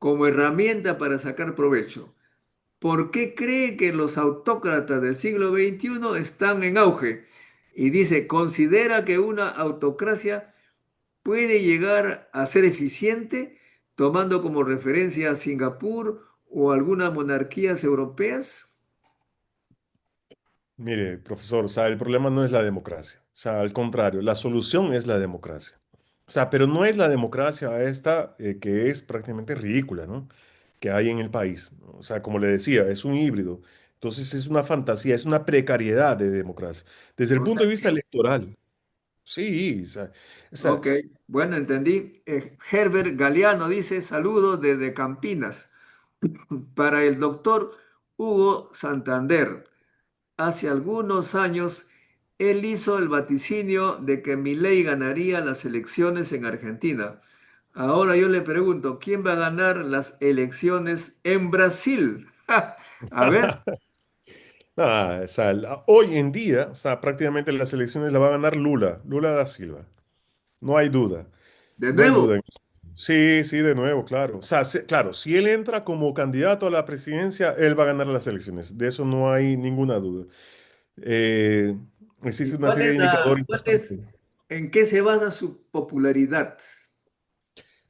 Speaker 2: como herramienta para sacar provecho. ¿Por qué cree que los autócratas del siglo XXI están en auge? Y dice, considera que una autocracia puede llegar a ser eficiente tomando como referencia a Singapur o algunas monarquías europeas.
Speaker 1: Mire, profesor, o sea, el problema no es la democracia, o sea, al contrario, la solución es la democracia. O sea, pero no es la democracia esta que es prácticamente ridícula, ¿no? Que hay en el país, ¿no? O sea, como le decía, es un híbrido. Entonces es una fantasía, es una precariedad de democracia. Desde el
Speaker 2: O
Speaker 1: punto
Speaker 2: sea
Speaker 1: de vista
Speaker 2: que,
Speaker 1: electoral, sí, o sea,
Speaker 2: ok, bueno, entendí. Herbert Galeano dice, saludos desde Campinas. Para el doctor Hugo Santander. Hace algunos años, él hizo el vaticinio de que Milei ganaría las elecciones en Argentina. Ahora yo le pregunto, ¿quién va a ganar las elecciones en Brasil? A ver,
Speaker 1: o sea, hoy en día, o sea, prácticamente las elecciones la va a ganar Lula, Lula da Silva. No hay duda.
Speaker 2: de
Speaker 1: No hay
Speaker 2: nuevo,
Speaker 1: duda en eso. Sí, sí, de nuevo, claro. O sea, claro, si él entra como candidato a la presidencia, él va a ganar las elecciones. De eso no hay ninguna duda. Eh,
Speaker 2: ¿y
Speaker 1: existe una serie de indicadores bastante.
Speaker 2: en qué se basa su popularidad?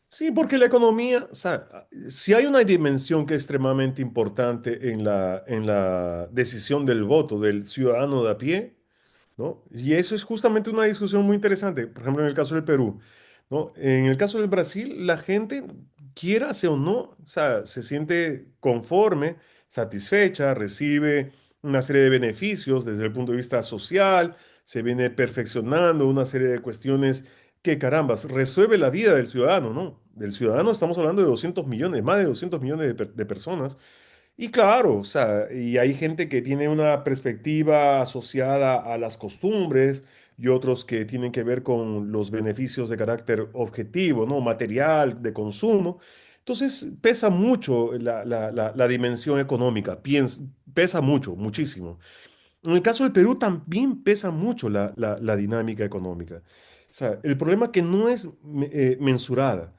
Speaker 1: Sí, porque la economía, o sea, si hay una dimensión que es extremadamente importante en la decisión del voto del ciudadano de a pie, ¿no? Y eso es justamente una discusión muy interesante, por ejemplo, en el caso del Perú, ¿no? En el caso del Brasil, la gente, quiérase o no, o sea, se siente conforme, satisfecha, recibe una serie de beneficios desde el punto de vista social, se viene perfeccionando una serie de cuestiones que, carambas, resuelve la vida del ciudadano, ¿no? Del ciudadano estamos hablando de 200 millones, más de 200 millones de personas y claro, o sea, y hay gente que tiene una perspectiva asociada a las costumbres y otros que tienen que ver con los beneficios de carácter objetivo, ¿no? Material, de consumo. Entonces, pesa mucho la dimensión económica, pesa mucho, muchísimo. En el caso del Perú también pesa mucho la dinámica económica. O sea, el problema que no es mensurada.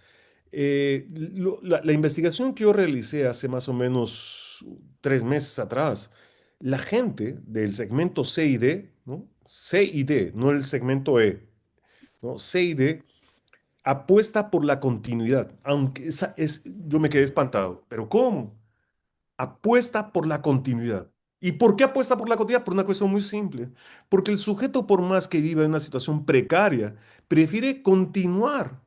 Speaker 1: La investigación que yo realicé hace más o menos 3 meses atrás, la gente del segmento C y D, ¿no? C y D, no el segmento E, ¿no? C y D, apuesta por la continuidad, aunque yo me quedé espantado. ¿Pero cómo? Apuesta por la continuidad. ¿Y por qué apuesta por la continuidad? Por una cuestión muy simple. Porque el sujeto, por más que viva en una situación precaria, prefiere continuar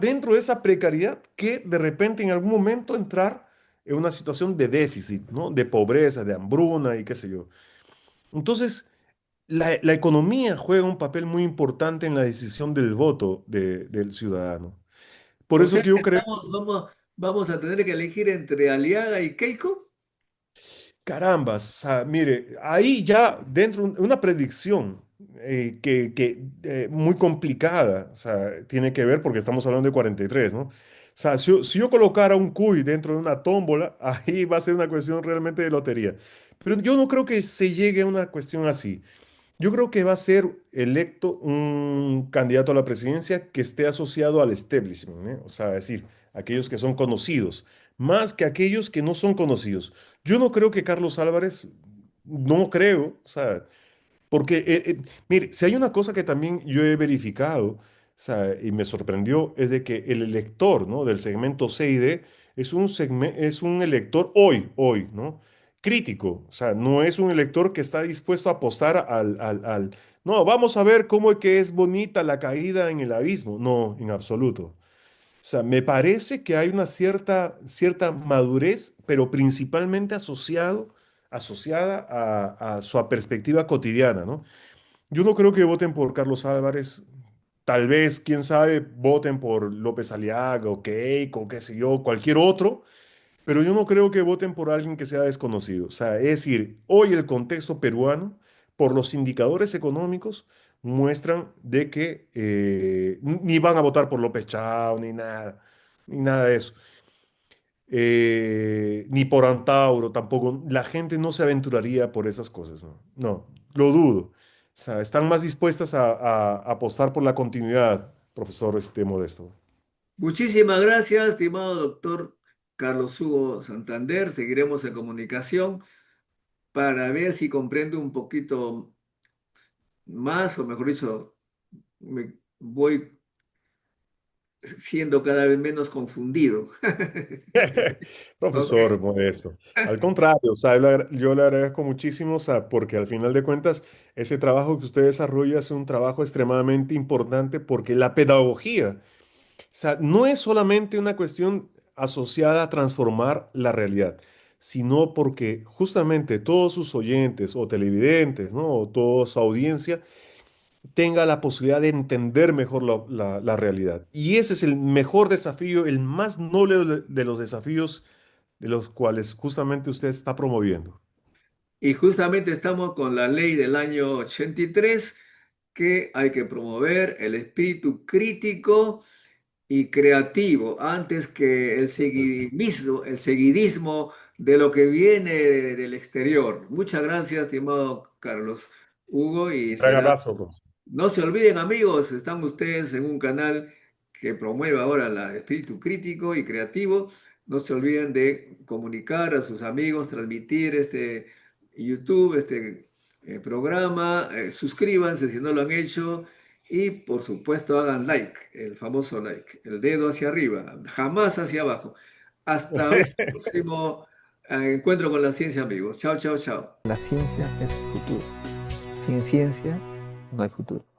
Speaker 1: dentro de esa precariedad que de repente en algún momento entrar en una situación de déficit, ¿no? De pobreza, de hambruna y qué sé yo. Entonces, la economía juega un papel muy importante en la decisión del voto del ciudadano. Por
Speaker 2: O
Speaker 1: eso
Speaker 2: sea
Speaker 1: que
Speaker 2: que
Speaker 1: yo creo.
Speaker 2: vamos a tener que elegir entre Aliaga y Keiko.
Speaker 1: Carambas, o sea, mire, ahí ya dentro una predicción que muy complicada, o sea, tiene que ver porque estamos hablando de 43, ¿no? O sea, si yo colocara un cuy dentro de una tómbola, ahí va a ser una cuestión realmente de lotería. Pero yo no creo que se llegue a una cuestión así. Yo creo que va a ser electo un candidato a la presidencia que esté asociado al establishment, ¿eh? O sea, es decir, aquellos que son conocidos, más que aquellos que no son conocidos. Yo no creo que Carlos Álvarez, no creo, o sea, porque, mire, si hay una cosa que también yo he verificado, o sea, y me sorprendió, es de que el elector, ¿no? Del segmento C y D es un elector hoy, ¿no? crítico. O sea, no es un elector que está dispuesto a apostar no, vamos a ver cómo es que es bonita la caída en el abismo. No, en absoluto. O sea, me parece que hay una cierta madurez, pero principalmente asociada a su perspectiva cotidiana, ¿no? Yo no creo que voten por Carlos Álvarez. Tal vez, quién sabe, voten por López Aliaga o Keiko, qué sé yo, cualquier otro, pero yo no creo que voten por alguien que sea desconocido. O sea, es decir, hoy el contexto peruano, por los indicadores económicos, muestran de que ni van a votar por López Chao, ni nada de eso. Ni por Antauro tampoco. La gente no se aventuraría por esas cosas, ¿no? No, lo dudo. O sea, están más dispuestas a apostar por la continuidad, profesor Modesto.
Speaker 2: Muchísimas gracias, estimado doctor Carlos Hugo Santander. Seguiremos en comunicación para ver si comprendo un poquito más, o mejor dicho, me voy siendo cada vez menos confundido. Ok.
Speaker 1: Profesor Modesto. Al contrario, o sea, yo le agradezco muchísimo, o sea, porque al final de cuentas, ese trabajo que usted desarrolla es un trabajo extremadamente importante porque la pedagogía, o sea, no es solamente una cuestión asociada a transformar la realidad, sino porque justamente todos sus oyentes o televidentes, ¿no? O toda su audiencia tenga la posibilidad de entender mejor la realidad. Y ese es el mejor desafío, el más noble de los desafíos de los cuales justamente usted está promoviendo.
Speaker 2: Y justamente estamos con la ley del año 83 que hay que promover el espíritu crítico y creativo antes que el seguidismo de lo que viene del exterior. Muchas gracias, estimado Carlos Hugo, y
Speaker 1: Gran
Speaker 2: será.
Speaker 1: abrazo, profesor.
Speaker 2: No se olviden, amigos, están ustedes en un canal que promueve ahora el espíritu crítico y creativo. No se olviden de comunicar a sus amigos, transmitir este YouTube, este programa. Suscríbanse si no lo han hecho y, por supuesto, hagan like, el famoso like, el dedo hacia arriba, jamás hacia abajo. Hasta un próximo encuentro con la ciencia, amigos. Chao, chao, chao.
Speaker 3: La ciencia es el futuro. Sin ciencia no hay futuro.